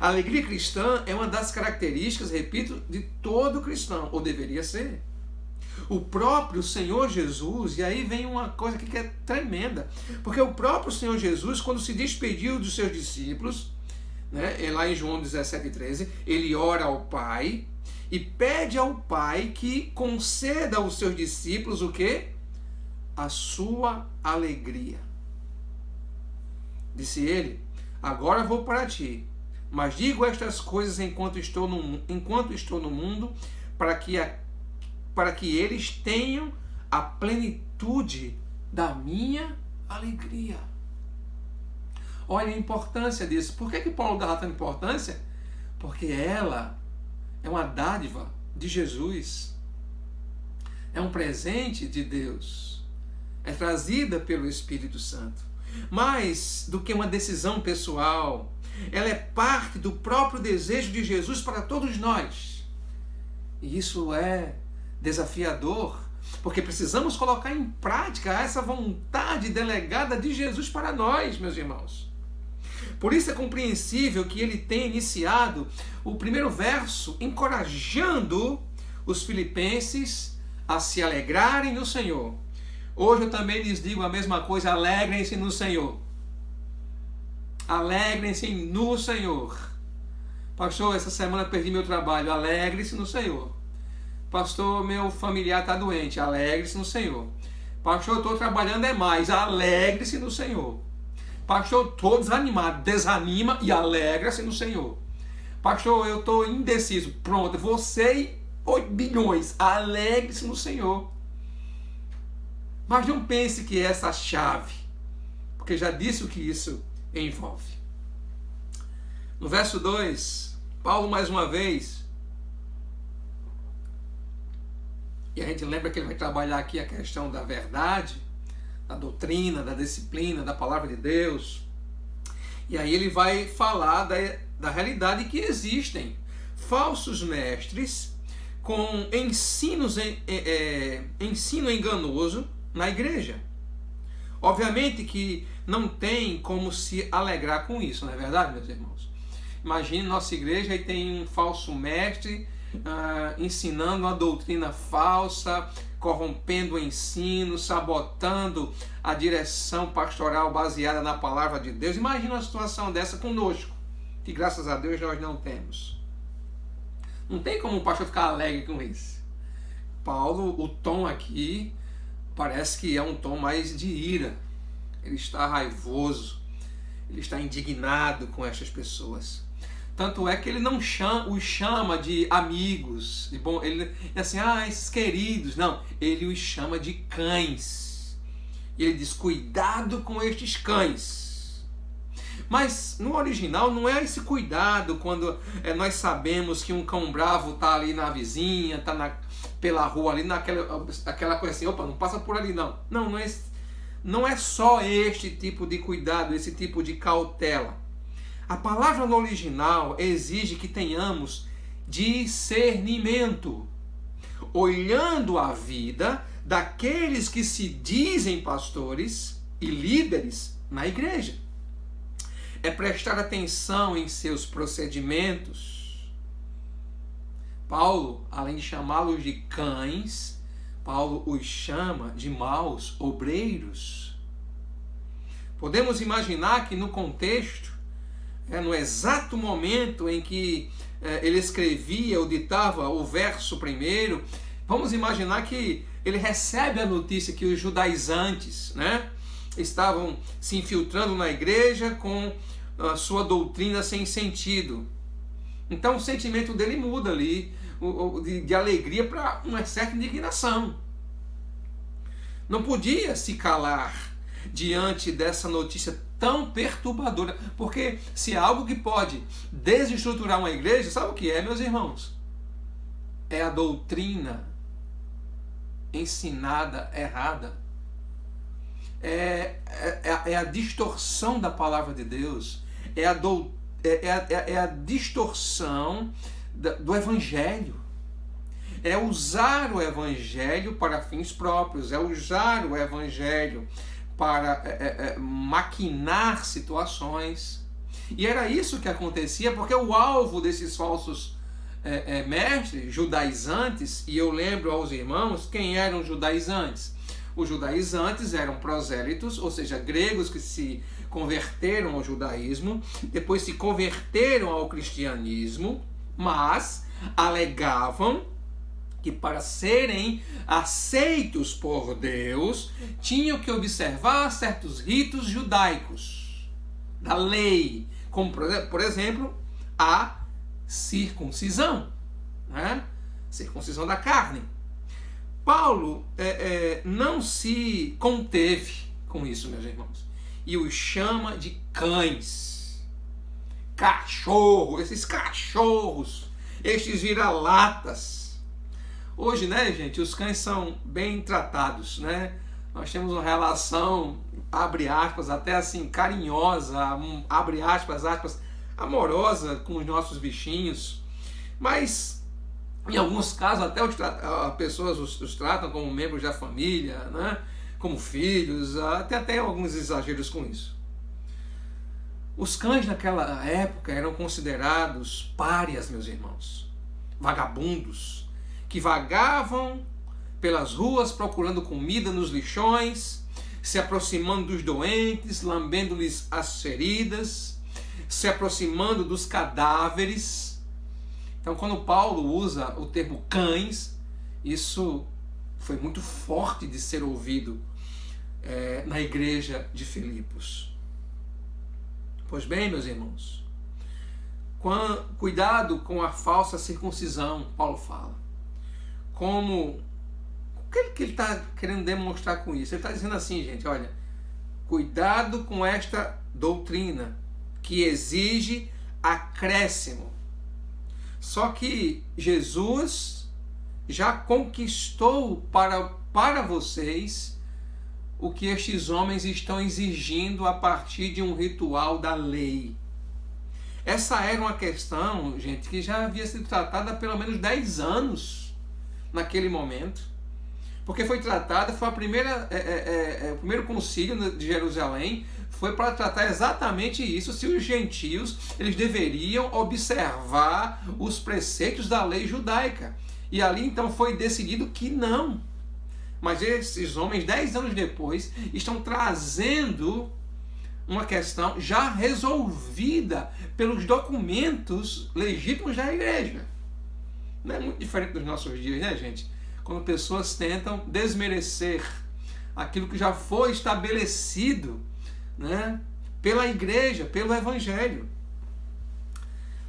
S1: A alegria cristã é uma das características, repito, de todo cristão, ou deveria ser. O próprio Senhor Jesus, e aí vem uma coisa que é tremenda, porque o próprio Senhor Jesus, quando se despediu dos seus discípulos, né, lá em João 17,13, ele ora ao Pai e pede ao Pai que conceda aos seus discípulos o quê? A sua alegria. Disse ele: agora vou para ti, mas digo estas coisas enquanto estou no mundo, para que eles tenham a plenitude da minha alegria. Olha a importância disso. Por que Paulo dá tanta importância? Porque ela é uma dádiva de Jesus. É um presente de Deus. É trazida pelo Espírito Santo. Mais do que uma decisão pessoal, ela é parte do próprio desejo de Jesus para todos nós. E isso é desafiador, porque precisamos colocar em prática essa vontade delegada de Jesus para nós, meus irmãos. Por isso é compreensível que ele tenha iniciado o primeiro verso encorajando os filipenses a se alegrarem no Senhor. Hoje eu também lhes digo a mesma coisa: alegrem-se no Senhor. Alegrem-se no Senhor. Pastor, essa semana perdi meu trabalho. Alegre-se no Senhor. Pastor, meu familiar está doente. Alegre-se no Senhor. Pastor, eu estou trabalhando demais. Alegre-se no Senhor. Pastor, eu estou desanimado. Desanima e alegra-se no Senhor. Pastor, eu estou indeciso. Pronto, você e 8 bilhões. Alegre-se no Senhor. Mas não pense que é essa a chave, porque já disse o que isso envolve. No verso 2, Paulo mais uma vez, e a gente lembra que ele vai trabalhar aqui a questão da verdade, da doutrina, da disciplina, da palavra de Deus. E aí ele vai falar da realidade que existem falsos mestres com ensino enganoso na igreja. Obviamente que não tem como se alegrar com isso, não é verdade, meus irmãos? Imagine nossa igreja e tem um falso mestre ensinando uma doutrina falsa, corrompendo o ensino, sabotando a direção pastoral baseada na palavra de Deus. Imagina uma situação dessa conosco, que graças a Deus nós não temos. Não tem como o pastor ficar alegre com isso. Paulo, o tom aqui parece que é um tom mais de ira. Ele está raivoso, ele está indignado com estas pessoas. Tanto é que ele não os chama de amigos, ele é assim, esses queridos. Não, ele os chama de cães. E ele diz: cuidado com estes cães. Mas no original não é esse cuidado quando nós sabemos que um cão bravo está ali na vizinha, está pela rua ali, aquela coisa assim, opa, não passa por ali não. Não é só este tipo de cuidado, esse tipo de cautela. A palavra no original exige que tenhamos discernimento, olhando a vida daqueles que se dizem pastores e líderes na igreja. É prestar atenção em seus procedimentos. Paulo, além de chamá-los de cães, Paulo os chama de maus obreiros. Podemos imaginar que no contexto, no exato momento em que ele escrevia ou ditava o verso primeiro, vamos imaginar que ele recebe a notícia que os judaizantes, estavam se infiltrando na igreja com a sua doutrina sem sentido. Então o sentimento dele muda ali, de alegria para uma certa indignação. Não podia se calar diante dessa notícia tão perturbadora, porque se há algo que pode desestruturar uma igreja, sabe o que é, meus irmãos? É a doutrina ensinada errada. É a distorção da palavra de Deus, é a distorção do evangelho. É usar o evangelho para fins próprios, é usar o evangelho para maquinar situações. E era isso que acontecia, porque o alvo desses falsos mestres judaizantes, e eu lembro aos irmãos quem eram judaizantes. Os judaizantes eram prosélitos, ou seja, gregos que se converteram ao judaísmo, depois se converteram ao cristianismo, mas alegavam que para serem aceitos por Deus, tinham que observar certos ritos judaicos da lei, como por exemplo a circuncisão, circuncisão da carne. Paulo não se conteve com isso, meus irmãos, e os chama de cães, cachorro, esses cachorros, estes vira-latas. Hoje, gente, os cães são bem tratados, Nós temos uma relação, abre aspas, até assim, carinhosa, abre aspas, amorosa com os nossos bichinhos, mas em alguns casos até as pessoas os tratam como membros da família, como filhos, até alguns exageros com isso. Os cães naquela época eram considerados párias, meus irmãos, vagabundos, que vagavam pelas ruas procurando comida nos lixões, se aproximando dos doentes, lambendo-lhes as feridas, se aproximando dos cadáveres. Então, quando Paulo usa o termo cães, isso foi muito forte de ser ouvido na igreja de Filipos. Pois bem, meus irmãos, cuidado com a falsa circuncisão, Paulo fala. O que ele está querendo demonstrar com isso? Ele está dizendo assim, gente, olha, cuidado com esta doutrina que exige acréscimo. Só que Jesus já conquistou para vocês o que estes homens estão exigindo a partir de um ritual da lei. Essa era uma questão, gente, que já havia sido tratada há pelo menos 10 anos naquele momento, porque foi tratada, foi o primeiro concílio de Jerusalém, foi para tratar exatamente isso, se os gentios eles deveriam observar os preceitos da lei judaica. E ali então foi decidido que não. Mas esses homens, 10 anos depois, estão trazendo uma questão já resolvida pelos documentos legítimos da igreja. Não é muito diferente dos nossos dias, gente? Quando pessoas tentam desmerecer aquilo que já foi estabelecido, pela igreja, pelo evangelho.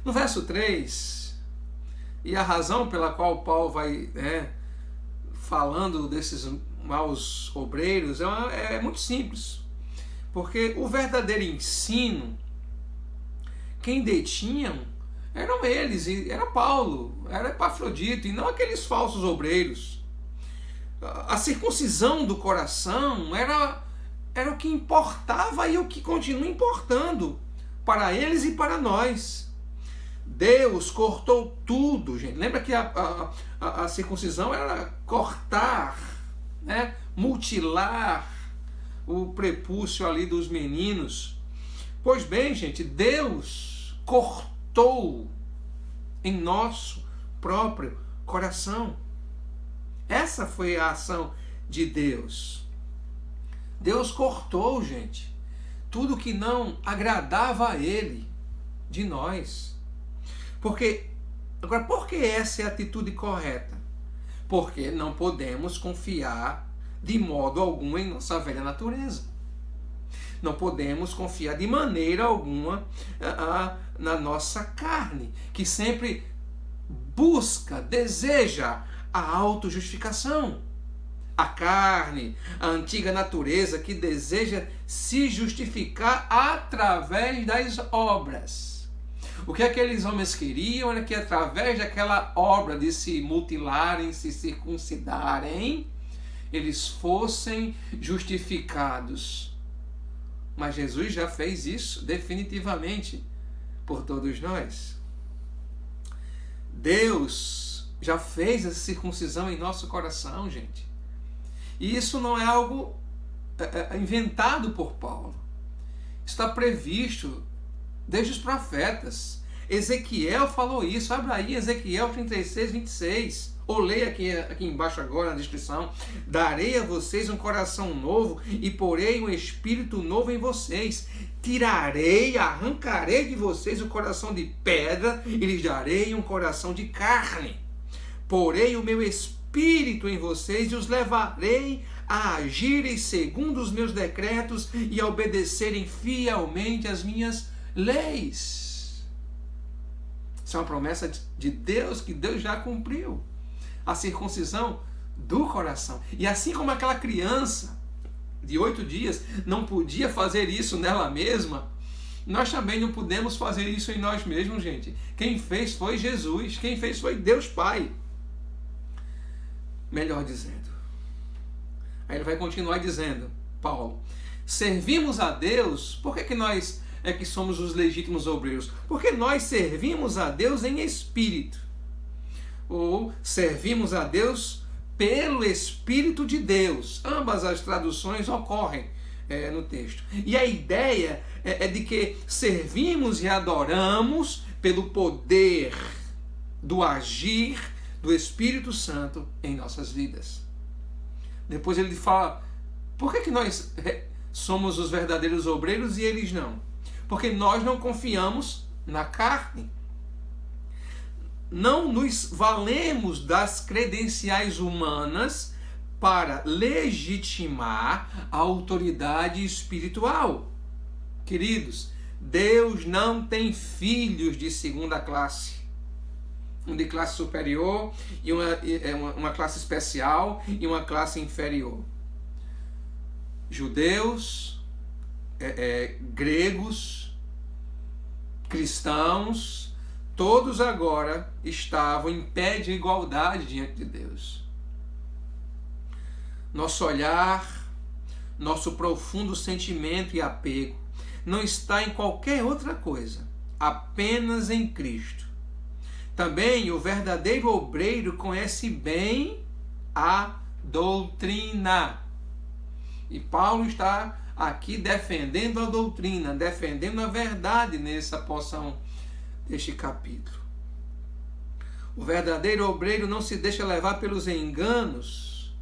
S1: No verso 3, e a razão pela qual Paulo vai falando desses maus obreiros é muito simples. Porque o verdadeiro ensino, quem detinham eram eles, era Paulo, era Epafrodito, e não aqueles falsos obreiros. A circuncisão do coração era o que importava e o que continua importando para eles e para nós. Deus cortou tudo, gente. Lembra que a circuncisão era cortar, mutilar o prepúcio ali dos meninos. Pois bem, gente, Deus cortou em nosso próprio coração. Essa foi a ação de Deus. Deus cortou, gente, tudo que não agradava a Ele de nós. Agora, por que essa é a atitude correta? Porque não podemos confiar de modo algum em nossa velha natureza. Não podemos confiar de maneira alguma na nossa carne, que sempre busca, deseja a autojustificação. A carne, a antiga natureza que deseja se justificar através das obras. O que aqueles homens queriam era que através daquela obra de se mutilarem, se circuncidarem, eles fossem justificados. Mas Jesus já fez isso definitivamente por todos nós. Deus já fez essa circuncisão em nosso coração, gente. E isso não é algo inventado por Paulo. Está previsto desde os profetas. Ezequiel falou isso. Abra aí Ezequiel 36, 26. Ou leia aqui embaixo agora na descrição. Darei a vocês um coração novo e porei um espírito novo em vocês. Tirarei, arrancarei de vocês o coração de pedra e lhes darei um coração de carne. Porei o meu espírito em vocês e os levarei a agirem segundo os meus decretos e a obedecerem fielmente as minhas leis. Isso é uma promessa de Deus que Deus já cumpriu. A circuncisão do coração. E assim como aquela criança de 8 dias não podia fazer isso nela mesma, nós também não podemos fazer isso em nós mesmos, gente. Quem fez foi Jesus. Quem fez foi Deus Pai. Melhor dizendo. Aí ele vai continuar dizendo, Paulo, servimos a Deus, por que nós é que somos os legítimos obreiros? Porque nós servimos a Deus em espírito. Ou servimos a Deus pelo Espírito de Deus. Ambas as traduções ocorrem no texto. E a ideia é de que servimos e adoramos pelo poder do agir do Espírito Santo em nossas vidas. Depois ele fala, por que nós somos os verdadeiros obreiros e eles não? Porque nós não confiamos na carne. Não nos valemos das credenciais humanas para legitimar a autoridade espiritual. Queridos, Deus não tem filhos de segunda classe. Um de classe superior, e uma classe especial e uma classe inferior. Judeus, gregos, cristãos, todos agora estavam em pé de igualdade diante de Deus. Nosso olhar, nosso profundo sentimento e apego não está em qualquer outra coisa, apenas em Cristo. Também o verdadeiro obreiro conhece bem a doutrina. E Paulo está aqui defendendo a doutrina, defendendo a verdade nessa porção deste capítulo. O verdadeiro obreiro não se deixa levar pelos enganos.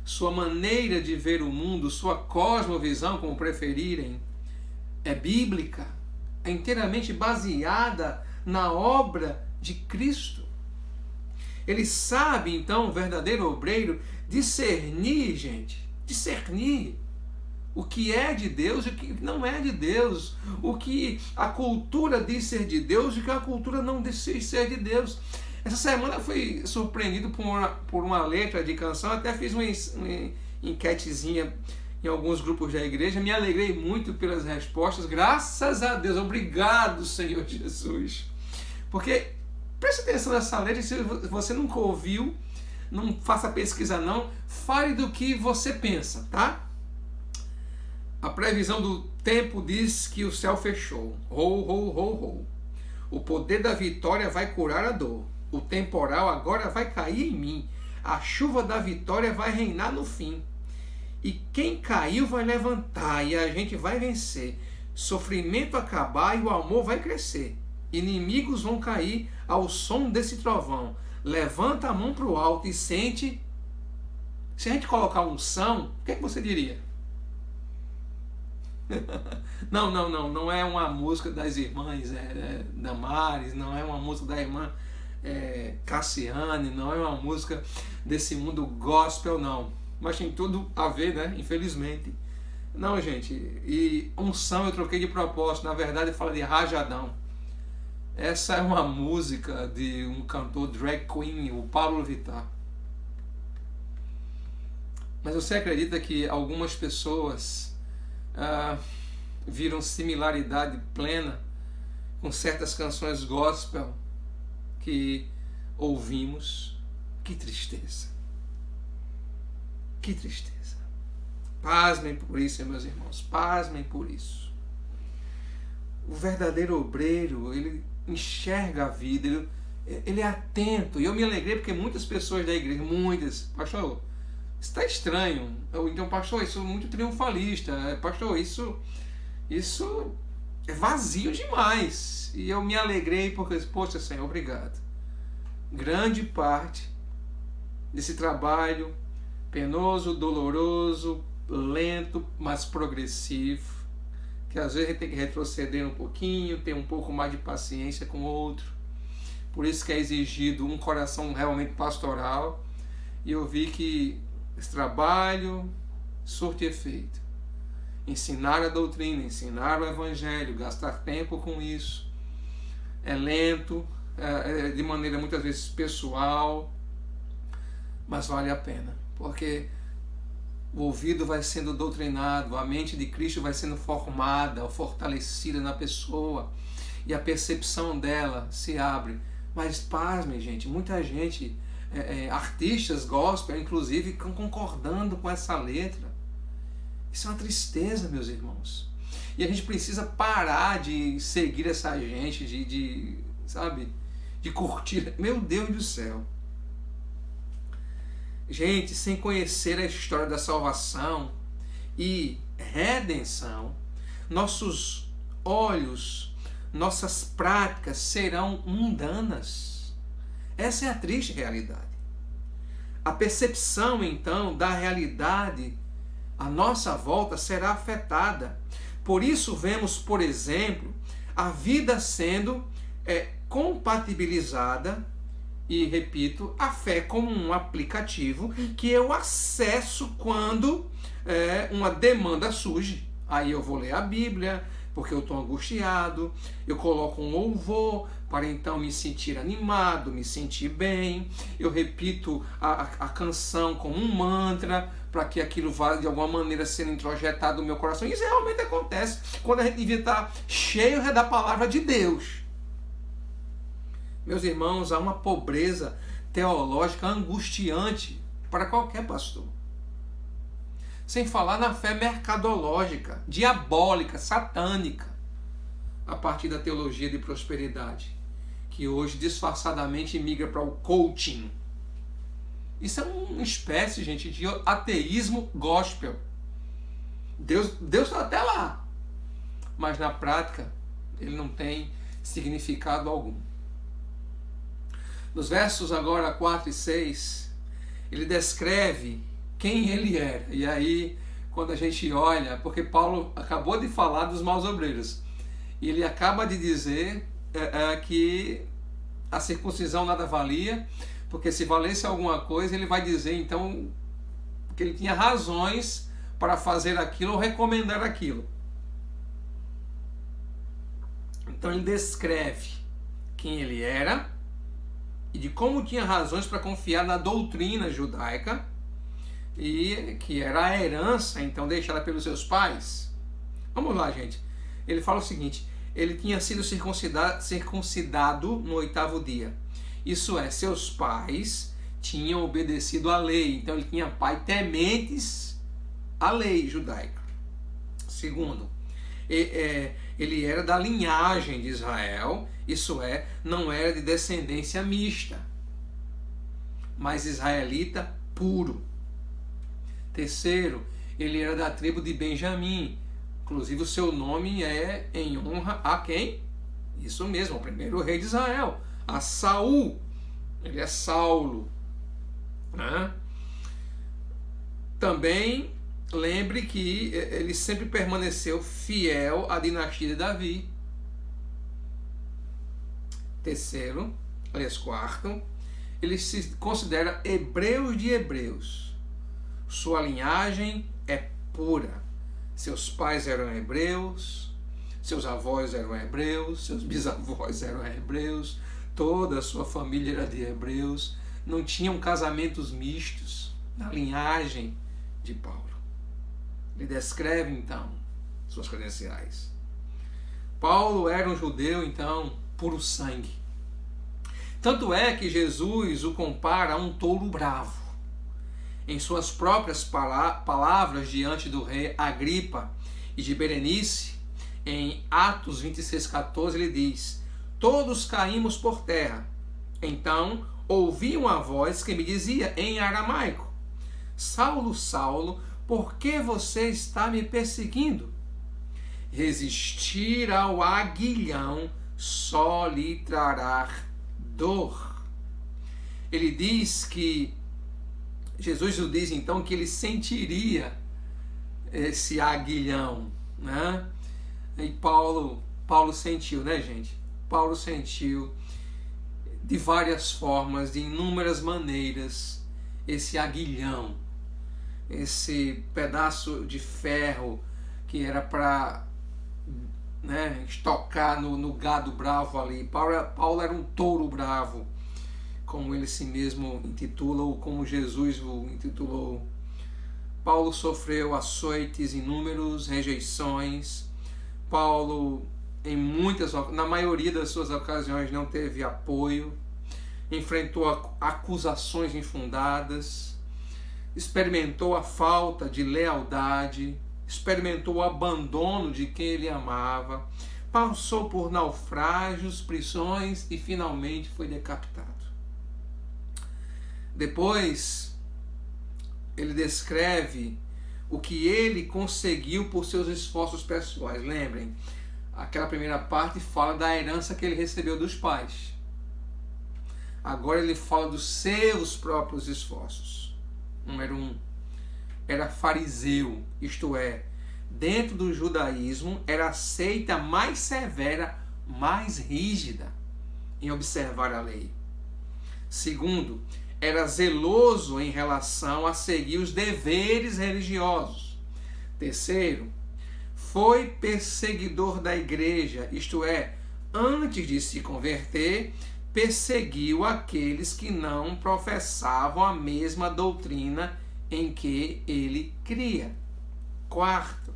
S1: Sua maneira de ver o mundo, sua cosmovisão, como preferirem, é bíblica, é inteiramente baseada na obra de Cristo. Ele sabe, então, o verdadeiro obreiro, discernir, gente, discernir o que é de Deus e o que não é de Deus, o que a cultura diz ser de Deus e o que a cultura não diz ser de Deus. Essa semana eu fui surpreendido por uma letra de canção, até fiz uma enquetezinha em alguns grupos da igreja, me alegrei muito pelas respostas, graças a Deus, obrigado, Senhor Jesus. Porque, preste atenção nessa letra, se você nunca ouviu, não faça pesquisa não, fale do que você pensa, tá? A previsão do tempo diz que o céu fechou. O poder da vitória vai curar a dor. O temporal agora vai cair em mim. A chuva da vitória vai reinar no fim. E quem caiu vai levantar e a gente vai vencer. Sofrimento acabar e o amor vai crescer. Inimigos vão cair ao som desse trovão. Levanta a mão para o alto e sente. Se a gente colocar unção, o que é que você diria? Não é uma música das irmãs Damares, não é uma música da irmã Cassiane, não é uma música desse mundo gospel, não. Mas tem tudo a ver, né? Infelizmente. Não, gente. E unção eu troquei de propósito. Na verdade, fala de rajadão. Essa é uma música de um cantor drag queen, o Pablo Vittar. Mas você acredita que algumas pessoas viram similaridade plena com certas canções gospel que ouvimos? Que tristeza. Que tristeza. Pasmem por isso, meus irmãos. Pasmem por isso. O verdadeiro obreiro, ele enxerga a vida, ele é atento. E eu me alegrei porque muitas pessoas da igreja, pastor, isso está estranho. Então, pastor, isso é muito triunfalista. Pastor, isso é vazio demais. E eu me alegrei porque, poxa, Senhor, obrigado. Grande parte desse trabalho penoso, doloroso, lento, mas progressivo, que às vezes a gente tem que retroceder um pouquinho, ter um pouco mais de paciência com o outro. Por isso que é exigido um coração realmente pastoral. E eu vi que esse trabalho surte efeito. Ensinar a doutrina, ensinar o evangelho, gastar tempo com isso. É lento, de maneira muitas vezes pessoal, mas vale a pena, porque o ouvido vai sendo doutrinado, a mente de Cristo vai sendo formada, fortalecida na pessoa, e a percepção dela se abre. Mas pasmem, gente, muita gente, artistas gospel, inclusive, estão concordando com essa letra. Isso é uma tristeza, meus irmãos. E a gente precisa parar de seguir essa gente, de curtir. Meu Deus do céu. Gente, sem conhecer a história da salvação e redenção, nossos olhos, nossas práticas serão mundanas. Essa é a triste realidade. A percepção, então, da realidade à nossa volta será afetada. Por isso vemos, por exemplo, a vida sendo compatibilizada, e repito, a fé como um aplicativo que eu acesso quando uma demanda surge. Aí eu vou ler a Bíblia, porque eu estou angustiado, eu coloco um louvor para então me sentir animado, me sentir bem, eu repito a canção como um mantra, para que aquilo vá de alguma maneira sendo introjetado no meu coração. Isso realmente acontece quando a gente devia estar cheio da palavra de Deus. Meus irmãos, há uma pobreza teológica angustiante para qualquer pastor. Sem falar na fé mercadológica, diabólica, satânica, a partir da teologia de prosperidade, que hoje disfarçadamente migra para o coaching. Isso é uma espécie, gente, de ateísmo gospel. Deus está até lá, mas na prática ele não tem significado algum. Nos versos agora 4 e 6, ele descreve quem ele era. E aí, quando a gente olha, porque Paulo acabou de falar dos maus obreiros, e ele acaba de dizer que a circuncisão nada valia, porque se valesse alguma coisa, ele vai dizer então que ele tinha razões para fazer aquilo ou recomendar aquilo. Então ele descreve quem ele era e de como tinha razões para confiar na doutrina judaica, e que era a herança então deixada pelos seus pais. Vamos lá, gente. Ele fala o seguinte: ele tinha sido circuncidado no 8º dia. Isso é, seus pais tinham obedecido à lei. Então ele tinha pai tementes à lei judaica. Segundo, ele era da linhagem de Israel. Isso é, não era de descendência mista, mas israelita puro. Terceiro, ele era da tribo de Benjamim. Inclusive o seu nome é em honra a quem? Isso mesmo, o primeiro rei de Israel, a Saul. Ele é Saulo, né? Também lembre que ele sempre permaneceu fiel à dinastia de Davi. Terceiro, aliás, quarto, ele se considera hebreu de hebreus. Sua linhagem é pura. Seus pais eram hebreus, seus avós eram hebreus, seus bisavós eram hebreus, toda a sua família era de hebreus. Não tinham casamentos mistos na linhagem de Paulo. Ele descreve, então, suas credenciais. Paulo era um judeu, então, puro sangue. Tanto é que Jesus o compara a um touro bravo. Em suas próprias palavras diante do rei Agripa e de Berenice, em Atos 26,14, ele diz: todos caímos por terra. Então ouvi uma voz que me dizia em aramaico: Saulo, Saulo, por que você está me perseguindo? Resistir ao aguilhão só lhe trará dor. Ele diz que, Jesus o diz então que ele sentiria esse aguilhão, né? E Paulo sentiu, né, gente? Paulo sentiu de várias formas, de inúmeras maneiras, esse aguilhão, esse pedaço de ferro que era para, né, estocar no gado bravo ali. Paulo era um touro bravo, como ele si mesmo intitula, ou como Jesus o intitulou. Paulo sofreu açoites inúmeros, rejeições. Paulo, na maioria das suas ocasiões, não teve apoio, enfrentou acusações infundadas, experimentou a falta de lealdade, experimentou o abandono de quem ele amava, passou por naufrágios, prisões e finalmente foi decapitado. Depois, ele descreve o que ele conseguiu por seus esforços pessoais. Lembrem, aquela primeira parte fala da herança que ele recebeu dos pais. Agora ele fala dos seus próprios esforços. Número 1, era fariseu, isto é, dentro do judaísmo era a seita mais severa, mais rígida em observar a lei. Segundo, era zeloso em relação a seguir os deveres religiosos. Terceiro, foi perseguidor da igreja, isto é, antes de se converter, perseguiu aqueles que não professavam a mesma doutrina em que ele cria. Quarto,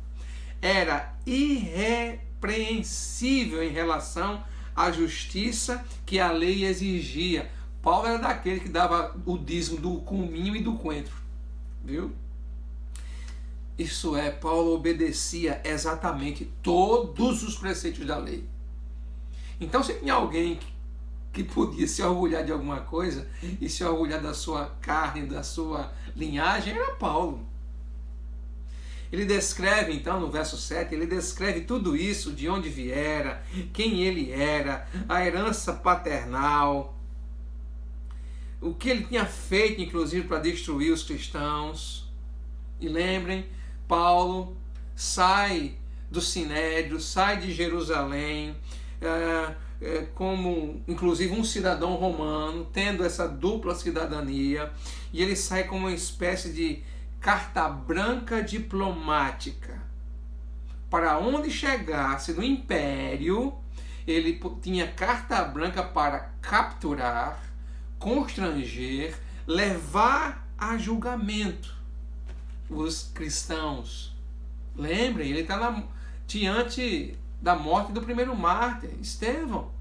S1: era irrepreensível em relação à justiça que a lei exigia. Paulo era daquele que dava o dízimo do cominho e do coentro, viu? Isso é, Paulo obedecia exatamente todos os preceitos da lei. Então, se tinha alguém que podia se orgulhar de alguma coisa e se orgulhar da sua carne, da sua linhagem, era Paulo. Ele descreve, então, no verso 7, ele descreve tudo isso, de onde viera, quem ele era, a herança paternal, o que ele tinha feito, inclusive, para destruir os cristãos. E lembrem, Paulo sai do Sinédrio, sai de Jerusalém, como, inclusive, um cidadão romano, tendo essa dupla cidadania, e ele sai como uma espécie de carta branca diplomática. Para onde chegasse no império, ele tinha carta branca para capturar, constranger, levar a julgamento os cristãos. Lembrem, ele está diante da morte do primeiro mártir, Estevão.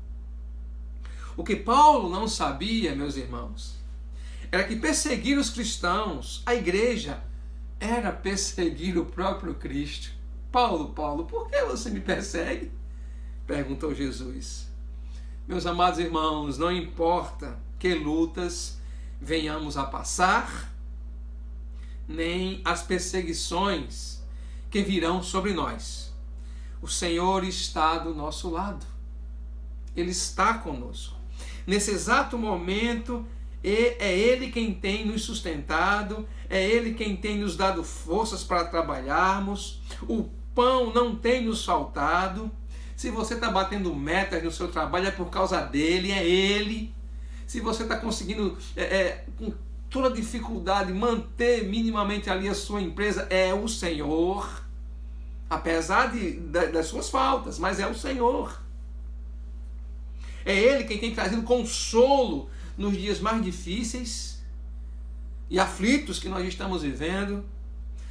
S1: O que Paulo não sabia, meus irmãos, era que perseguir os cristãos, a igreja, era perseguir o próprio Cristo. Paulo, por que você me persegue? Perguntou Jesus. Meus amados irmãos, não importa que lutas venhamos a passar, nem as perseguições que virão sobre nós. O Senhor está do nosso lado. Ele está conosco. Nesse exato momento, é Ele quem tem nos sustentado, é Ele quem tem nos dado forças para trabalharmos, o pão não tem nos faltado. Se você está batendo metas no seu trabalho é por causa dele, é Ele. Se você está conseguindo, com toda dificuldade, manter minimamente ali a sua empresa, é o Senhor. Apesar das suas faltas, mas é o Senhor. É Ele quem tem trazido consolo nos dias mais difíceis e aflitos que nós estamos vivendo.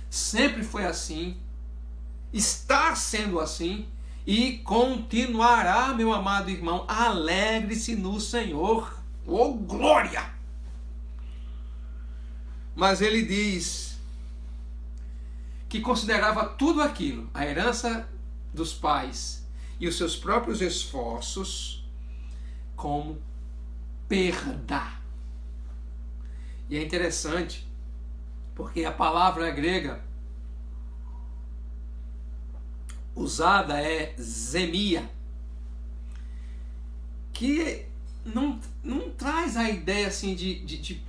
S1: Sempre foi assim, está sendo assim e continuará, meu amado irmão. Alegre-se no Senhor. Oh, glória! Mas ele diz que considerava tudo aquilo, a herança dos pais e os seus próprios esforços, como perda. E é interessante, porque a palavra grega usada é zemia, que não traz a ideia assim de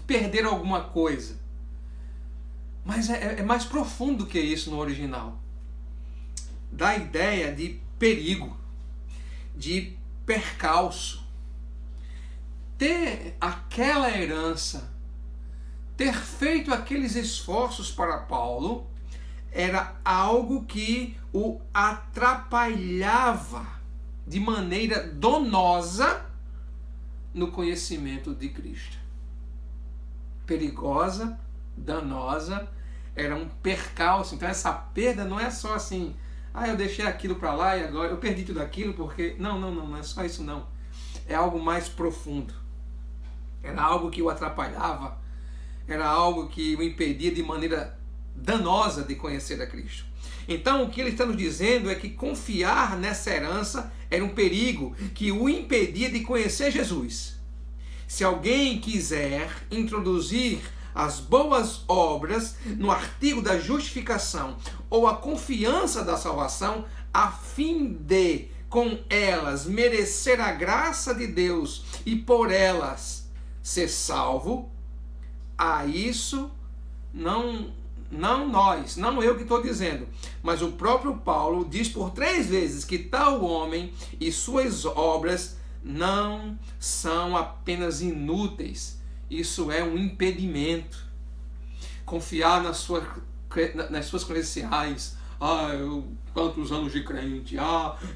S1: perder alguma coisa, mas é mais profundo que isso no original. Dá a ideia de perigo, de percalço. Ter aquela herança, ter feito aqueles esforços para Paulo, era algo que o atrapalhava de maneira danosa no conhecimento de Cristo. Perigosa, danosa, era um percalço. Então essa perda não é só assim, eu deixei aquilo para lá e agora eu perdi tudo aquilo porque... Não é só isso não. É algo mais profundo. Era algo que o atrapalhava, era algo que o impedia de maneira danosa de conhecer a Cristo. Então o que ele está nos dizendo é que confiar nessa herança era um perigo que o impedia de conhecer Jesus. Se alguém quiser introduzir as boas obras no artigo da justificação ou a confiança da salvação, a fim de, com elas, merecer a graça de Deus e por elas ser salvo, a isso não eu que estou dizendo, mas o próprio Paulo diz por 3 vezes que tal homem e suas obras não são apenas inúteis. Isso é um impedimento. Confiar nas suas credenciais. Quantos anos de crente.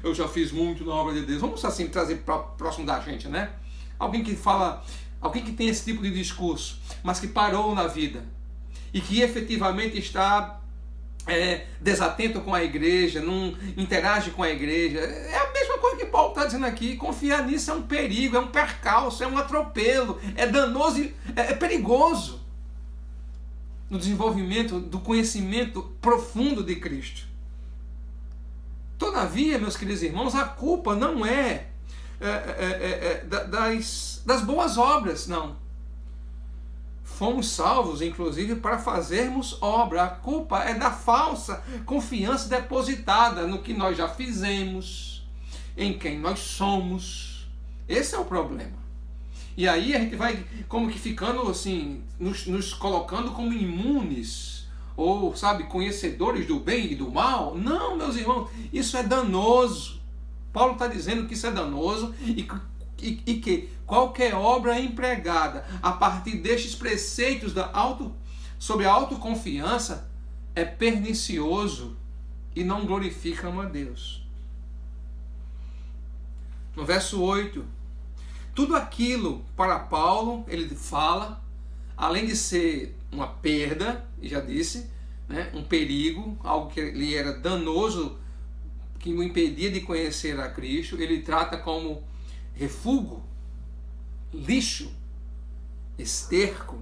S1: Eu já fiz muito na obra de Deus. Vamos assim trazer próximo da gente, né? Alguém que fala, alguém que tem esse tipo de discurso, mas que parou na vida e que efetivamente está desatento com a igreja, não interage com a igreja. É a mesma coisa que Paulo está dizendo aqui. Confiar nisso é um perigo, é um percalço, é um atropelo, é danoso, é perigoso no desenvolvimento do conhecimento profundo de Cristo. Todavia, meus queridos irmãos, a culpa não é das boas obras, não. Fomos salvos, inclusive, para fazermos obra. A culpa é da falsa confiança depositada no que nós já fizemos, em quem nós somos. Esse é o problema. E aí a gente vai como que ficando assim, nos colocando como imunes, ou, conhecedores do bem e do mal. Não, meus irmãos, isso é danoso. Paulo está dizendo que isso é danoso e que qualquer obra empregada a partir destes preceitos sobre a autoconfiança é pernicioso e não glorifica a Deus. No verso 8, tudo aquilo para Paulo, ele fala, além de ser uma perda, e já disse, um perigo, algo que lhe era danoso, que o impedia de conhecer a Cristo, ele trata como refúgio, lixo, esterco.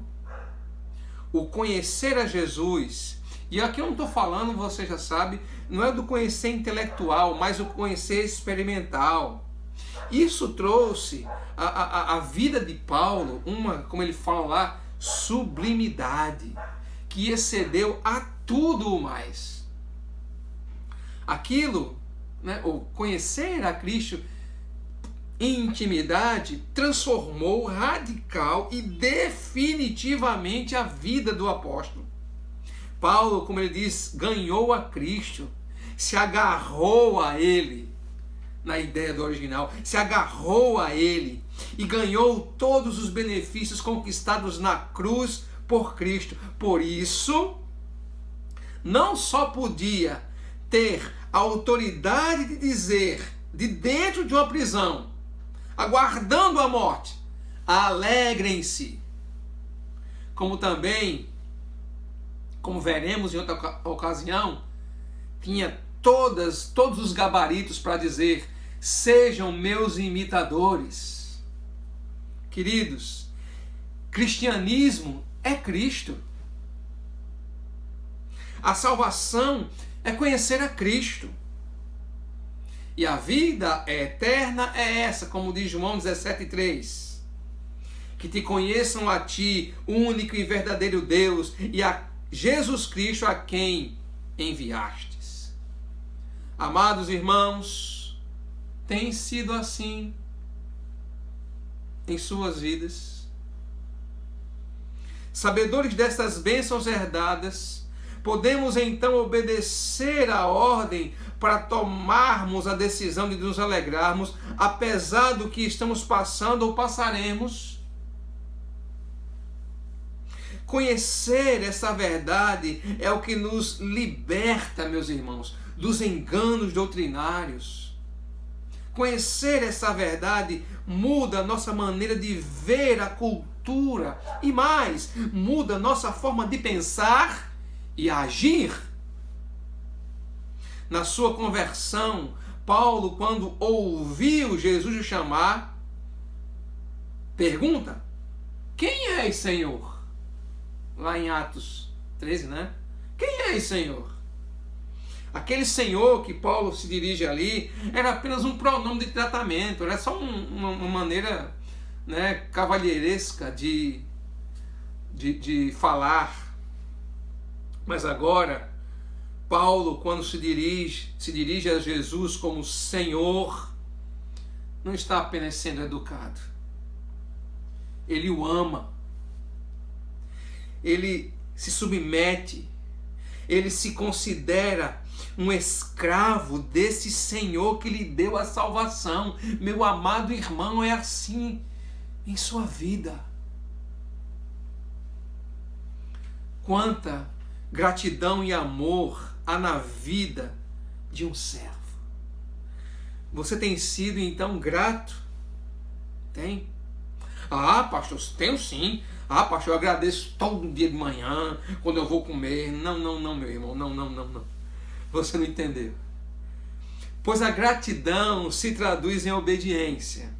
S1: O conhecer a Jesus, e aqui eu não estou falando, você já sabe, não é do conhecer intelectual, mas o conhecer experimental. Isso trouxe a vida de Paulo uma, como ele fala lá, sublimidade, que excedeu a tudo o mais. Aquilo, o conhecer a Cristo, intimidade transformou radical e definitivamente a vida do apóstolo. Paulo, como ele diz, ganhou a Cristo, se agarrou a ele, na ideia do original, se agarrou a ele e ganhou todos os benefícios conquistados na cruz por Cristo. Por isso, não só podia ter a autoridade de dizer, de dentro de uma prisão, aguardando a morte, alegrem-se, como também, como veremos em outra ocasião, tinha todos os gabaritos para dizer: sejam meus imitadores. Queridos, cristianismo é Cristo. A salvação é conhecer a Cristo. E a vida eterna é essa, como diz João 17,3. Que te conheçam a ti, único e verdadeiro Deus, e a Jesus Cristo, a quem enviastes. Amados irmãos, tem sido assim em suas vidas? Sabedores destas bênçãos herdadas, podemos então obedecer à ordem para tomarmos a decisão de nos alegrarmos, apesar do que estamos passando ou passaremos? Conhecer essa verdade é o que nos liberta, meus irmãos, dos enganos doutrinários. Conhecer essa verdade muda a nossa maneira de ver a cultura e mais, muda a nossa forma de pensar e agir. Na sua conversão, Paulo, quando ouviu Jesus o chamar, pergunta: quem és, Senhor? Lá em Atos 13, né? Quem és, Senhor? Aquele Senhor que Paulo se dirige ali era apenas um pronome de tratamento, era só uma maneira, né, cavalheiresca de falar. Mas agora, Paulo, quando se dirige a Jesus como Senhor, não está apenas sendo educado. Ele o ama. Ele se submete. Ele se considera um escravo desse Senhor que lhe deu a salvação. Meu amado irmão, é assim em sua vida. Quanta gratidão e amor há na vida de um servo. Você tem sido então grato? Tem? Ah, pastor, tenho sim. Ah, pastor, eu agradeço todo dia de manhã, quando eu vou comer. Não, meu irmão, não. Você não entendeu. Pois a gratidão se traduz em obediência,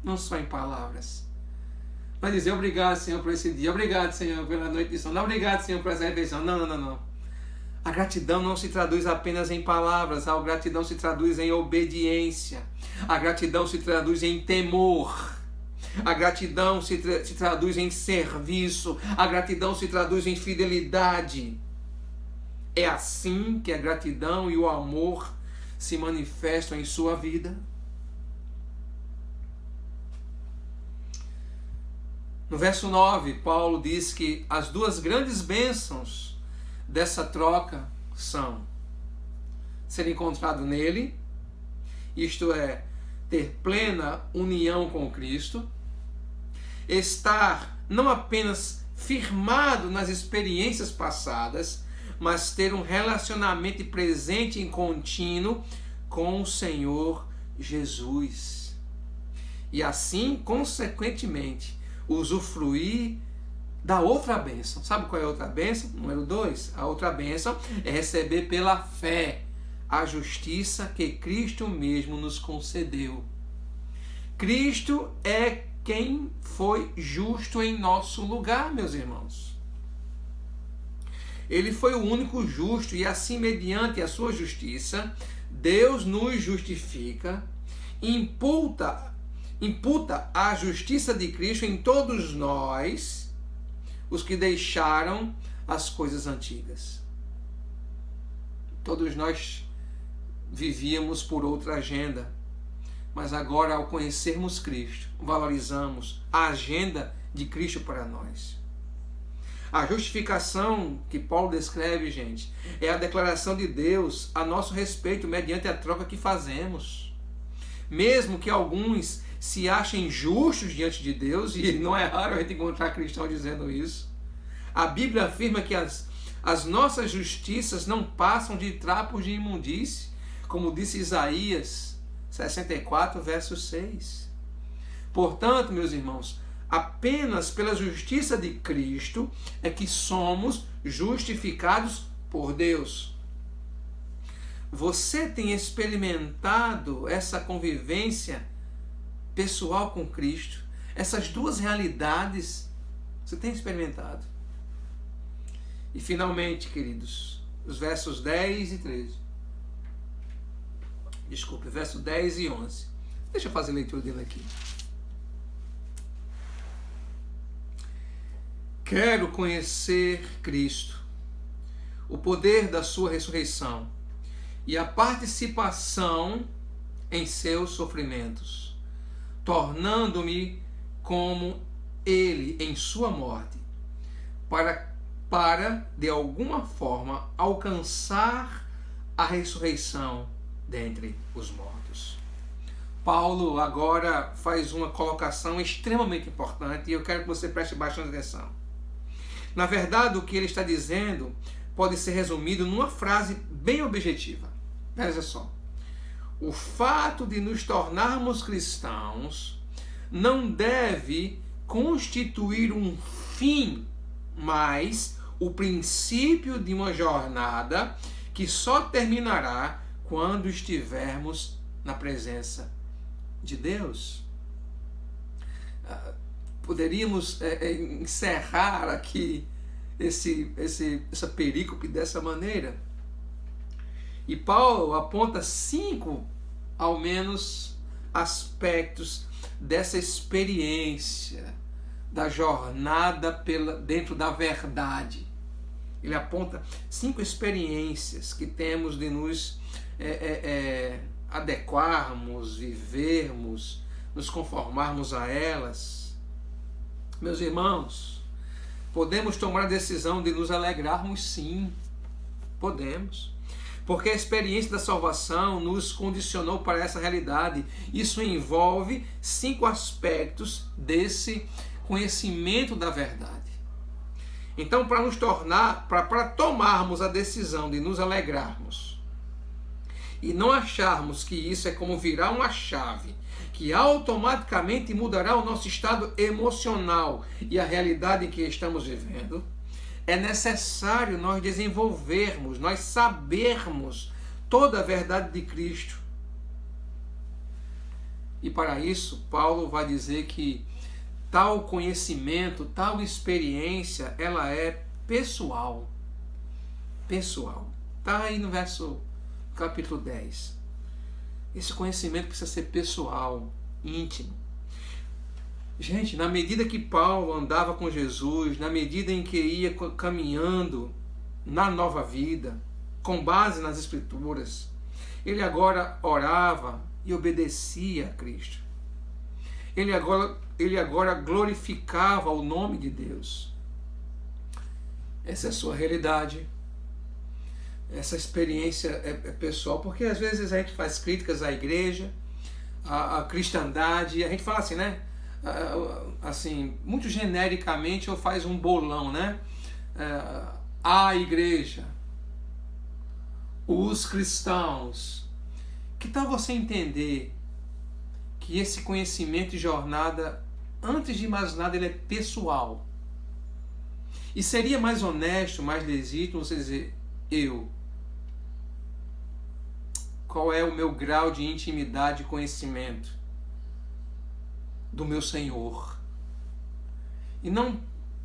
S1: não só em palavras. Mas dizer obrigado, Senhor, por esse dia, obrigado, Senhor, pela noite de sono, obrigado, Senhor, por essa refeição. Não. A gratidão não se traduz apenas em palavras, a gratidão se traduz em obediência. A gratidão se traduz em temor. A gratidão se traduz em serviço. A gratidão se traduz em fidelidade. É assim que a gratidão e o amor se manifestam em sua vida. No verso 9, Paulo diz que as duas grandes bênçãos dessa troca são ser encontrado nele, isto é, ter plena união com Cristo, estar não apenas firmado nas experiências passadas, mas ter um relacionamento presente e contínuo com o Senhor Jesus. E assim, consequentemente, usufruir da outra bênção. Sabe qual é a outra bênção? Número 2. A outra bênção é receber pela fé a justiça que Cristo mesmo nos concedeu. Cristo é quem foi justo em nosso lugar, meus irmãos. Ele foi o único justo e assim, mediante a sua justiça, Deus nos justifica, imputa a justiça de Cristo em todos nós, os que deixaram as coisas antigas. Todos nós vivíamos por outra agenda. mas agora, ao conhecermos Cristo, valorizamos a agenda de Cristo para nós. A justificação que Paulo descreve, gente, é a declaração de Deus a nosso respeito mediante a troca que fazemos. Mesmo que alguns se achem justos diante de Deus, e não é raro a gente encontrar cristãos dizendo isso, a Bíblia afirma que as nossas justiças não passam de trapos de imundície, como disse Isaías 64, verso 6. Portanto, meus irmãos, apenas pela justiça de Cristo é que somos justificados por Deus. Você tem experimentado essa convivência pessoal com Cristo? Essas duas realidades você tem experimentado? E finalmente, queridos, os versos 10 e 13. Desculpe, versos 10 e 11. Deixa eu fazer a leitura dele aqui. Quero conhecer Cristo, o poder da sua ressurreição e a participação em seus sofrimentos, tornando-me como ele em sua morte, para de alguma forma alcançar a ressurreição dentre os mortos. Paulo agora faz uma colocação extremamente importante e eu quero que você preste bastante atenção. Na verdade, o que ele está dizendo pode ser resumido numa frase bem objetiva. Veja só. O fato de nos tornarmos cristãos não deve constituir um fim, mas o princípio de uma jornada que só terminará quando estivermos na presença de Deus. Poderíamos encerrar aqui essa perícope dessa maneira. E Paulo aponta 5, ao menos, aspectos dessa experiência, da jornada dentro da verdade. Ele aponta 5 experiências que temos de nos adequarmos, vivermos, nos conformarmos a elas. Meus irmãos, podemos tomar a decisão de nos alegrarmos, sim. Podemos. Porque a experiência da salvação nos condicionou para essa realidade. Isso envolve 5 aspectos desse conhecimento da verdade. Então, para tomarmos a decisão de nos alegrarmos e não acharmos que isso é como virar uma chave que automaticamente mudará o nosso estado emocional e a realidade em que estamos vivendo, é necessário nós desenvolvermos, nós sabermos toda a verdade de Cristo. E para isso, Paulo vai dizer que tal conhecimento, tal experiência, ela é pessoal. Pessoal. Está aí no capítulo 10. Esse conhecimento precisa ser pessoal, íntimo. Gente, na medida que Paulo andava com Jesus, na medida em que ia caminhando na nova vida, com base nas Escrituras, ele agora orava e obedecia a Cristo. Ele agora glorificava o nome de Deus. Essa é a sua realidade. Essa experiência é pessoal, porque às vezes a gente faz críticas à igreja, à cristandade, a gente fala assim, né? Assim, muito genericamente, ou faz um bolão, né? A igreja, os cristãos. Que tal você entender que esse conhecimento e jornada, antes de mais nada, ele é pessoal? E seria mais honesto, mais legítimo você dizer, qual é o meu grau de intimidade e conhecimento do meu Senhor? E não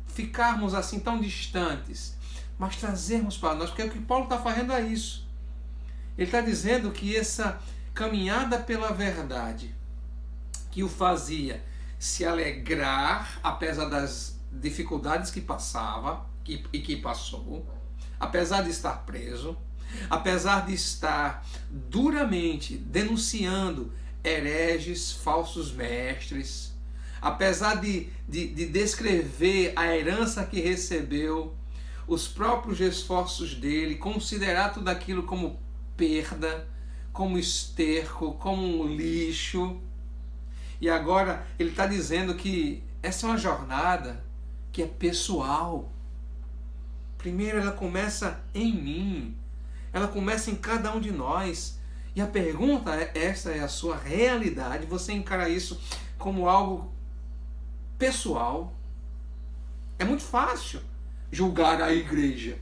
S1: ficarmos assim tão distantes, mas trazermos para nós, porque o que Paulo está fazendo é isso. Ele está dizendo que essa caminhada pela verdade, que o fazia se alegrar, apesar das dificuldades que passava e que passou, apesar de estar preso, apesar de estar duramente denunciando hereges, falsos mestres. Apesar de descrever a herança que recebeu, os próprios esforços dele, considerar tudo aquilo como perda, como esterco, como um lixo. E agora ele está dizendo que essa é uma jornada que é pessoal. Primeiro ela começa em mim, ela começa em cada um de nós. E a pergunta é, essa é a sua realidade? Você encara isso como algo pessoal? É muito fácil julgar a igreja.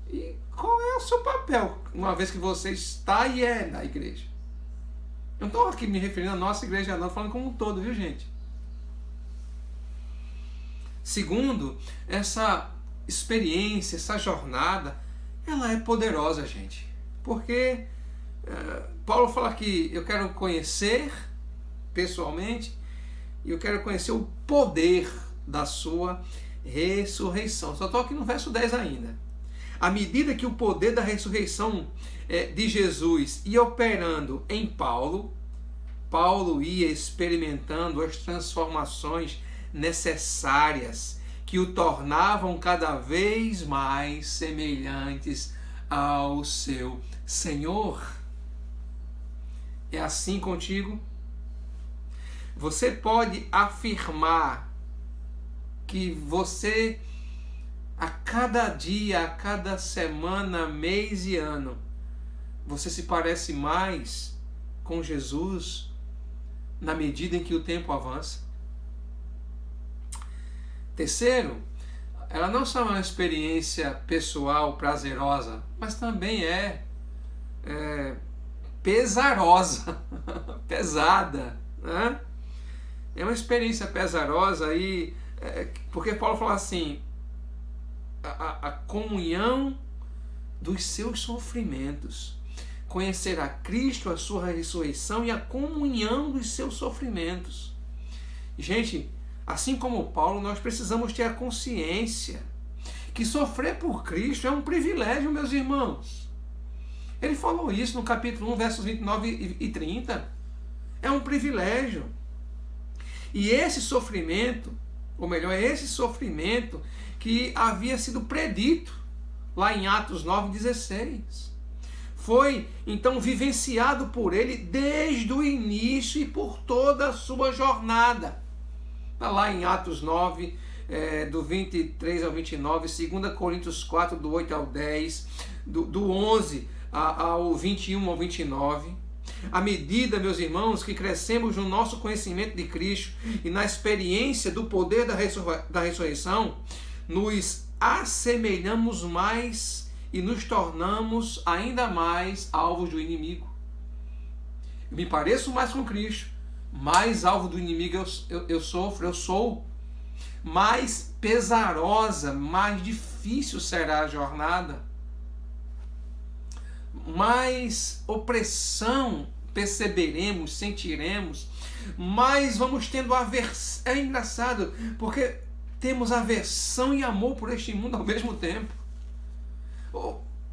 S1: E qual é o seu papel, uma vez que você está e é da igreja? Eu não estou aqui me referindo à nossa igreja, não, falando como um todo, viu, gente? Segundo, essa experiência, essa jornada, ela é poderosa, gente. Porque Paulo fala que eu quero conhecer pessoalmente e eu quero conhecer o poder da sua ressurreição. Só estou aqui no verso 10 ainda. À medida que o poder da ressurreição de Jesus ia operando em Paulo, Paulo ia experimentando as transformações necessárias que o tornavam cada vez mais semelhantes ao seu Senhor. É assim contigo? Você pode afirmar que você, a cada dia, a cada semana, mês e ano, você se parece mais com Jesus na medida em que o tempo avança? Terceiro, ela não só é uma experiência pessoal prazerosa, mas também é pesarosa, pesada, né? É uma experiência pesarosa aí, porque Paulo fala assim, a comunhão dos seus sofrimentos, conhecer a Cristo, a sua ressurreição e a comunhão dos seus sofrimentos. Gente, assim como Paulo, nós precisamos ter a consciência que sofrer por Cristo é um privilégio, meus irmãos. Ele falou isso no capítulo 1, versos 29 e 30. É um privilégio. E esse sofrimento, ou melhor, esse sofrimento que havia sido predito lá em Atos 9,16. Foi então vivenciado por ele desde o início e por toda a sua jornada. Está lá em Atos 9, do 23 ao 29, 2 Coríntios 4, do 8 ao 10, do 11 ao 21 ao 29. À medida, meus irmãos, que crescemos no nosso conhecimento de Cristo e na experiência do poder da ressurreição, nos assemelhamos mais e nos tornamos ainda mais alvos do inimigo. Eu me pareço mais com Cristo, mais alvo do inimigo eu sou, mais pesarosa, mais difícil será a jornada, mais opressão perceberemos, sentiremos, mais vamos tendo aversão. É engraçado, porque temos aversão e amor por este mundo ao mesmo tempo.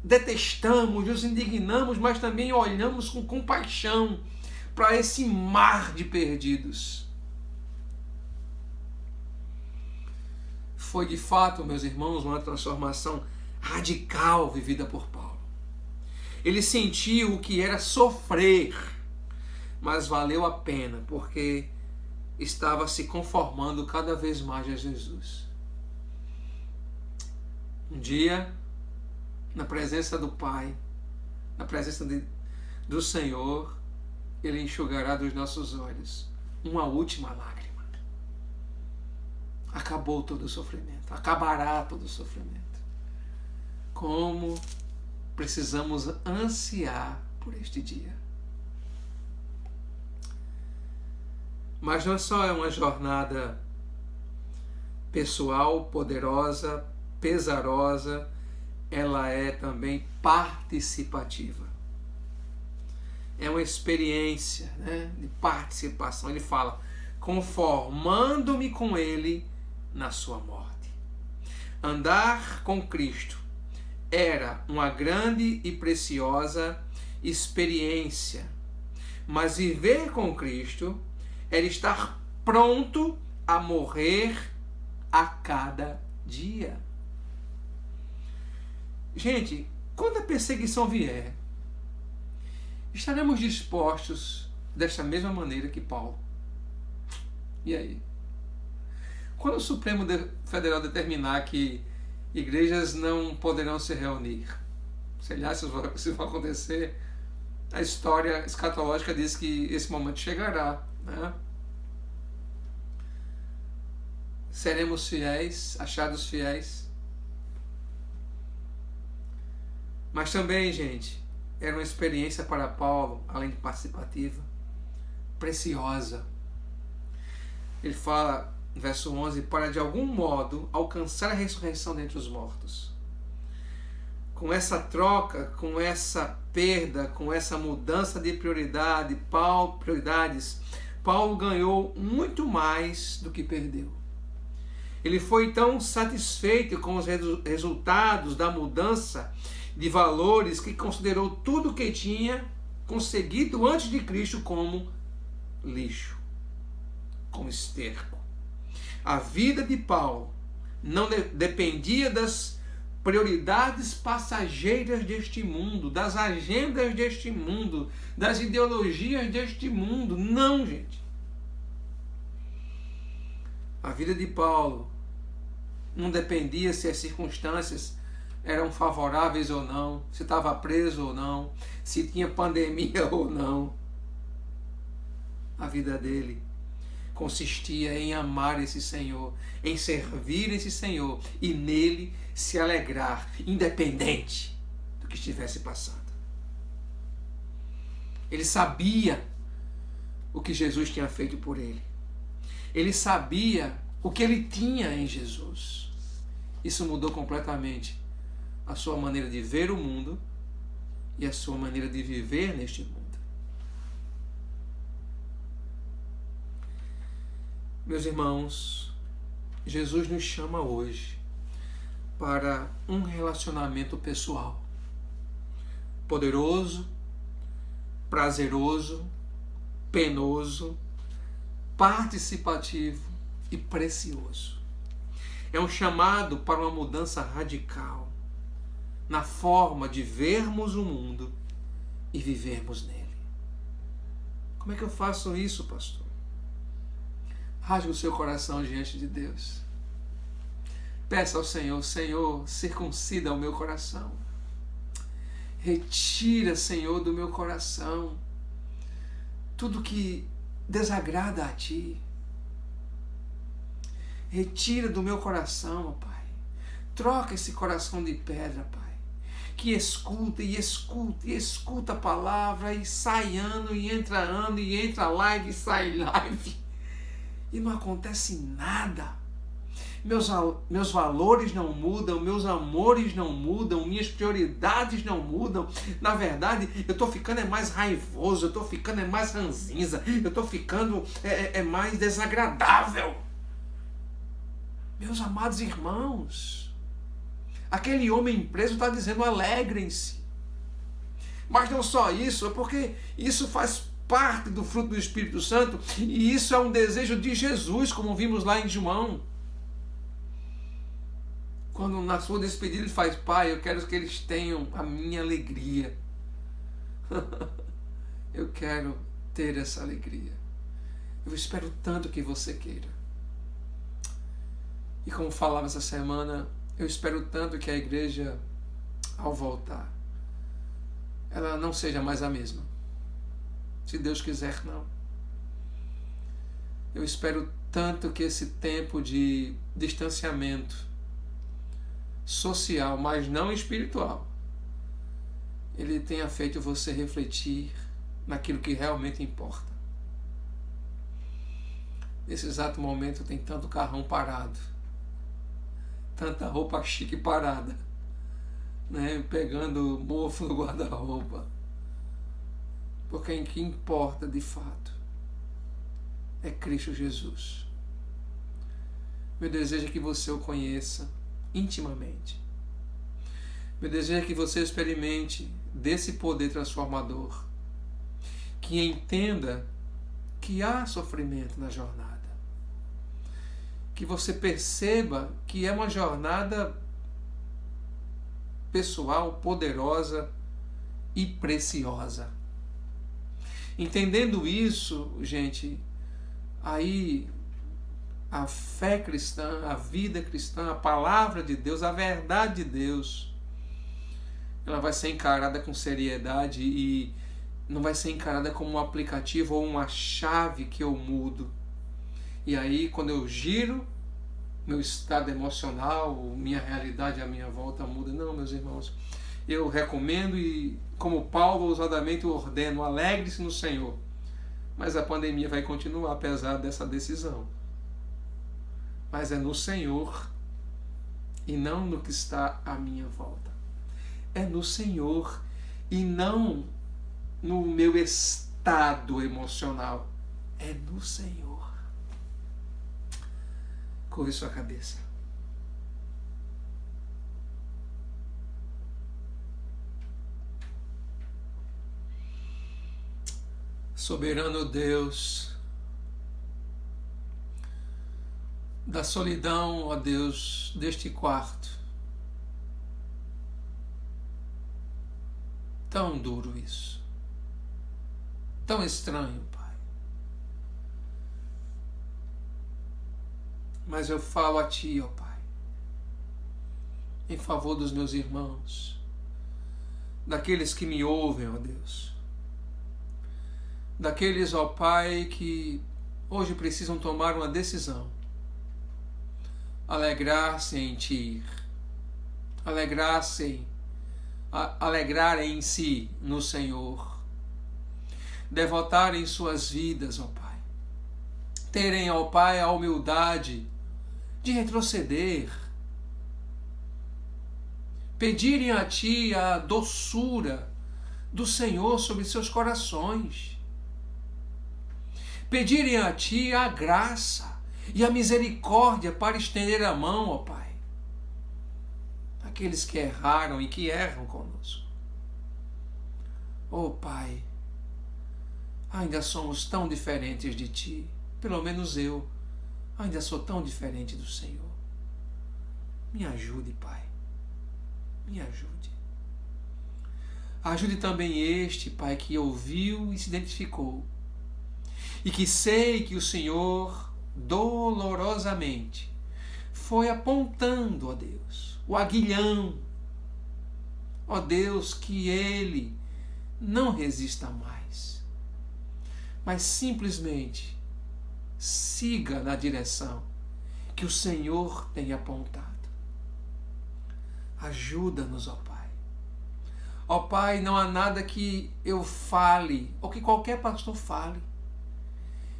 S1: Detestamos, nos indignamos, mas também olhamos com compaixão para esse mar de perdidos. Foi de fato, meus irmãos, uma transformação radical vivida por Paulo. Ele sentiu o que era sofrer, mas valeu a pena, porque estava se conformando cada vez mais a Jesus. Um dia, na presença do Pai, na presença do Senhor, Ele enxugará dos nossos olhos uma última lágrima. Acabou todo o sofrimento, acabará todo o sofrimento. Como precisamos ansiar por este dia. Mas não só é uma jornada pessoal, poderosa, pesarosa, ela é também participativa. É uma experiência, né, de participação. Ele fala, conformando-me com Ele na sua morte. Andar com Cristo era uma grande e preciosa experiência, Mas viver com Cristo era estar pronto a morrer a cada dia. Gente, quando a perseguição vier, estaremos dispostos desta mesma maneira que Paulo? E aí? Quando o Supremo Federal determinar que igrejas não poderão se reunir, sei lá se isso vai acontecer, a história escatológica diz que esse momento chegará, né? Seremos fiéis, achados fiéis. Mas também, gente, era uma experiência para Paulo, além de participativa, preciosa. Ele fala, verso 11, para de algum modo alcançar a ressurreição dentre os mortos. Com essa troca, com essa perda, com essa mudança de prioridades, Paulo ganhou muito mais do que perdeu. Ele foi tão satisfeito com os resultados da mudança de valores que considerou tudo o que tinha conseguido antes de Cristo como lixo, como esterco. A vida de Paulo não dependia das prioridades passageiras deste mundo, das agendas deste mundo, das ideologias deste mundo. Não, gente. A vida de Paulo não dependia se as circunstâncias eram favoráveis ou não, se estava preso ou não, se tinha pandemia ou não. A vida dele consistia em amar esse Senhor, em servir esse Senhor e nele se alegrar, independente do que estivesse passando. Ele sabia o que Jesus tinha feito por ele. Ele sabia o que ele tinha em Jesus. Isso mudou completamente a sua maneira de ver o mundo e a sua maneira de viver neste mundo. Meus irmãos, Jesus nos chama hoje para um relacionamento pessoal, poderoso, prazeroso, penoso, participativo e precioso. É um chamado para uma mudança radical na forma de vermos o mundo e vivermos nele. Como é que eu faço isso, pastor? Rasgue o seu coração diante de Deus. Peça ao Senhor, Senhor, circuncida o meu coração. Retira, Senhor, do meu coração tudo que desagrada a Ti. Retira do meu coração, ó Pai. Troca esse coração de pedra, Pai, que escuta e escuta e escuta a palavra e sai ano e entra live e sai live. E não acontece nada. Meus valores não mudam, meus amores não mudam, minhas prioridades não mudam. Na verdade, eu estou ficando mais raivoso, eu estou ficando mais ranzinza, eu estou ficando mais desagradável. Meus amados irmãos, aquele homem preso está dizendo alegrem-se. Mas não só isso, é porque isso faz parte do fruto do Espírito Santo e isso é um desejo de Jesus, como vimos lá em João. Quando na sua despedida ele faz, Pai, eu quero que eles tenham a minha alegria. Eu quero ter essa alegria. Eu espero tanto que você queira. E como falava essa semana, eu espero tanto que a igreja, ao voltar, ela não seja mais a mesma. Se Deus quiser, não. Eu espero tanto que esse tempo de distanciamento social, mas não espiritual, ele tenha feito você refletir naquilo que realmente importa. Nesse exato momento tem tanto carrão parado, tanta roupa chique parada, né, pegando mofo no guarda-roupa. Porque o que importa de fato é Cristo Jesus. Meu desejo é que você o conheça intimamente. Meu desejo é que você experimente desse poder transformador que entenda que há sofrimento na jornada. Que você perceba que é uma jornada pessoal, poderosa e preciosa. Entendendo isso, gente, aí a fé cristã, a vida cristã, a palavra de Deus, a verdade de Deus, ela vai ser encarada com seriedade e não vai ser encarada como um aplicativo ou uma chave que eu mudo. E aí, quando eu giro, meu estado emocional, minha realidade à minha volta muda. Não, meus irmãos, eu recomendo e, como Paulo ousadamente ordeno, alegre-se no Senhor. Mas a pandemia vai continuar apesar dessa decisão. Mas é no Senhor e não no que está à minha volta. É no Senhor e não no meu estado emocional. É no Senhor. Curve sua cabeça. Soberano Deus, da solidão, ó Deus, deste quarto. Tão duro isso. Tão estranho, Pai. Mas eu falo a Ti, ó Pai, em favor dos meus irmãos, daqueles que me ouvem, ó Deus, daqueles, ó Pai, que hoje precisam tomar uma decisão, alegrar-se em Ti, alegrarem-se no Senhor, devotarem suas vidas, ó Pai, terem, ó Pai, a humildade de retroceder, pedirem a Ti a doçura do Senhor sobre seus corações, pedirem a Ti a graça e a misericórdia para estender a mão, ó Pai, àqueles que erraram e que erram conosco. Ó Pai, ainda somos tão diferentes de Ti, pelo menos eu ainda sou tão diferente do Senhor. Me ajude, Pai. Me ajude. Ajude também este, Pai, que ouviu e se identificou. E que sei que o Senhor, dolorosamente, foi apontando, ó Deus, o aguilhão. Ó Deus, que ele não resista mais, mas simplesmente siga na direção que o Senhor tem apontado. Ajuda-nos, ó Pai. Ó Pai, não há nada que eu fale, ou que qualquer pastor fale,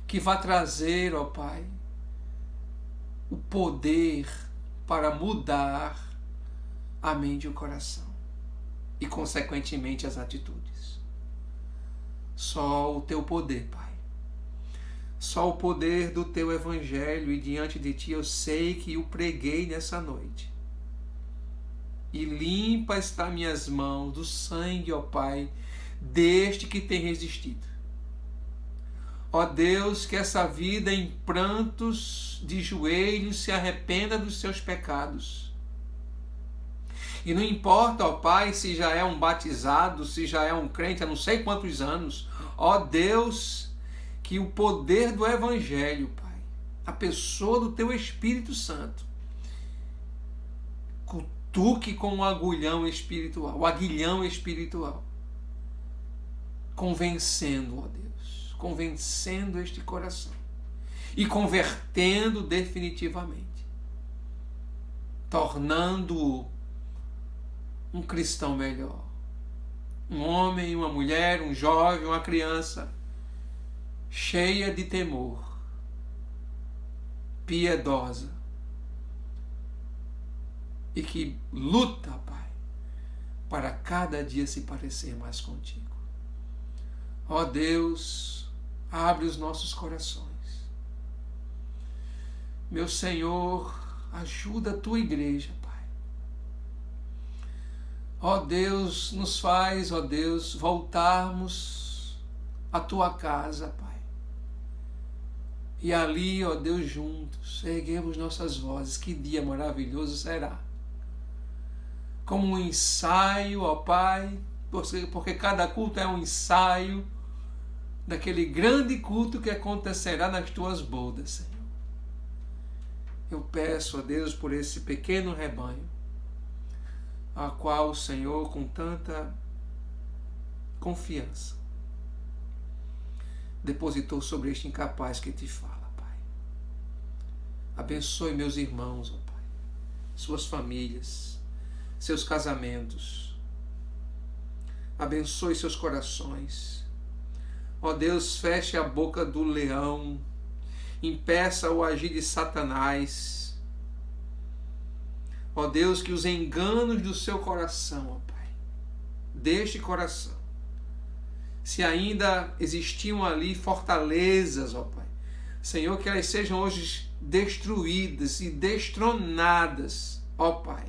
S1: que vá trazer, ó Pai, o poder para mudar a mente e o coração, e consequentemente as atitudes. Só o Teu poder, Pai. Só o poder do Teu Evangelho, e diante de Ti eu sei que o preguei nessa noite. E limpa está minhas mãos do sangue, ó Pai, deste que tem resistido. Ó Deus, que essa vida em prantos de joelhos se arrependa dos seus pecados. E não importa, ó Pai, se já é um batizado, se já é um crente há não sei quantos anos, ó Deus, que o poder do Evangelho, Pai, a pessoa do Teu Espírito Santo, cutuque com o aguilhão espiritual, convencendo, ó Deus, convencendo este coração e convertendo definitivamente, tornando-o um cristão melhor, um homem, uma mulher, um jovem, uma criança, cheia de temor, piedosa e que luta, Pai, para cada dia se parecer mais contigo. Ó Deus, abre os nossos corações. Meu Senhor, ajuda a Tua igreja, Pai. Ó Deus, nos faz, ó Deus, voltarmos a tua casa, Pai. E ali, ó Deus, juntos, erguemos nossas vozes. Que dia maravilhoso será. Como um ensaio, ó Pai, porque cada culto é um ensaio daquele grande culto que acontecerá nas tuas bodas, Senhor. Eu peço a Deus por esse pequeno rebanho, a qual o Senhor, com tanta confiança, depositou sobre este incapaz que te fala, Pai. Abençoe meus irmãos, ó Pai, suas famílias, seus casamentos. Abençoe seus corações. Ó Deus, feche a boca do leão, impeça o agir de Satanás. Ó Deus, que os enganos do seu coração, ó Pai, deste coração, se ainda existiam ali fortalezas, ó Pai, Senhor, que elas sejam hoje destruídas e destronadas, ó Pai.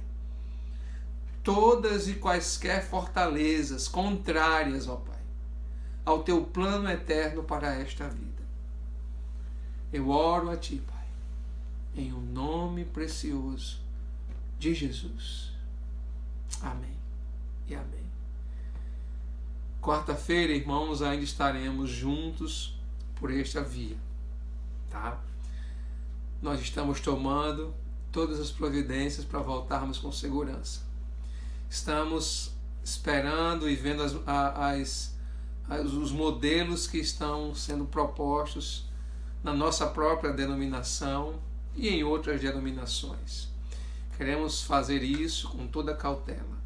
S1: Todas e quaisquer fortalezas contrárias, ó Pai, ao teu plano eterno para esta vida. Eu oro a Ti, Pai, em o nome precioso de Jesus. Amém e amém. Quarta-feira, irmãos, ainda estaremos juntos por esta via, tá? Nós estamos tomando todas as providências para voltarmos com segurança. Estamos esperando e vendo os modelos que estão sendo propostos na nossa própria denominação e em outras denominações. Queremos fazer isso com toda cautela.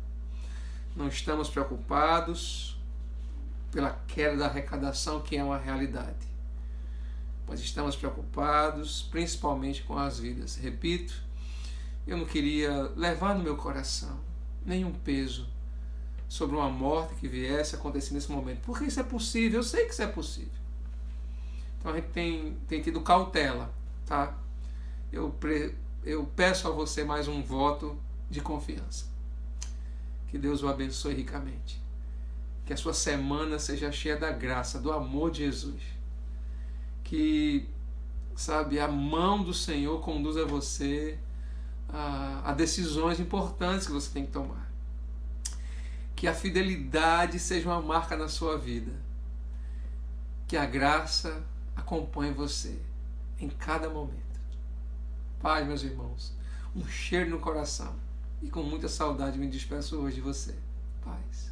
S1: Não estamos preocupados pela queda da arrecadação, que é uma realidade, mas estamos preocupados principalmente com as vidas. Repito, eu não queria levar no meu coração nenhum peso sobre uma morte que viesse a acontecer nesse momento, porque isso é possível, eu sei que isso é possível. Então a gente tem tido cautela, tá? Eu peço a você mais um voto de confiança. Que Deus o abençoe ricamente. Que a sua semana seja cheia da graça, do amor de Jesus. Que, sabe, a mão do Senhor conduza você a decisões importantes que você tem que tomar. Que a fidelidade seja uma marca na sua vida. Que a graça acompanhe você em cada momento. Paz, meus irmãos. Um cheiro no coração. E com muita saudade me despeço hoje de você. Paz.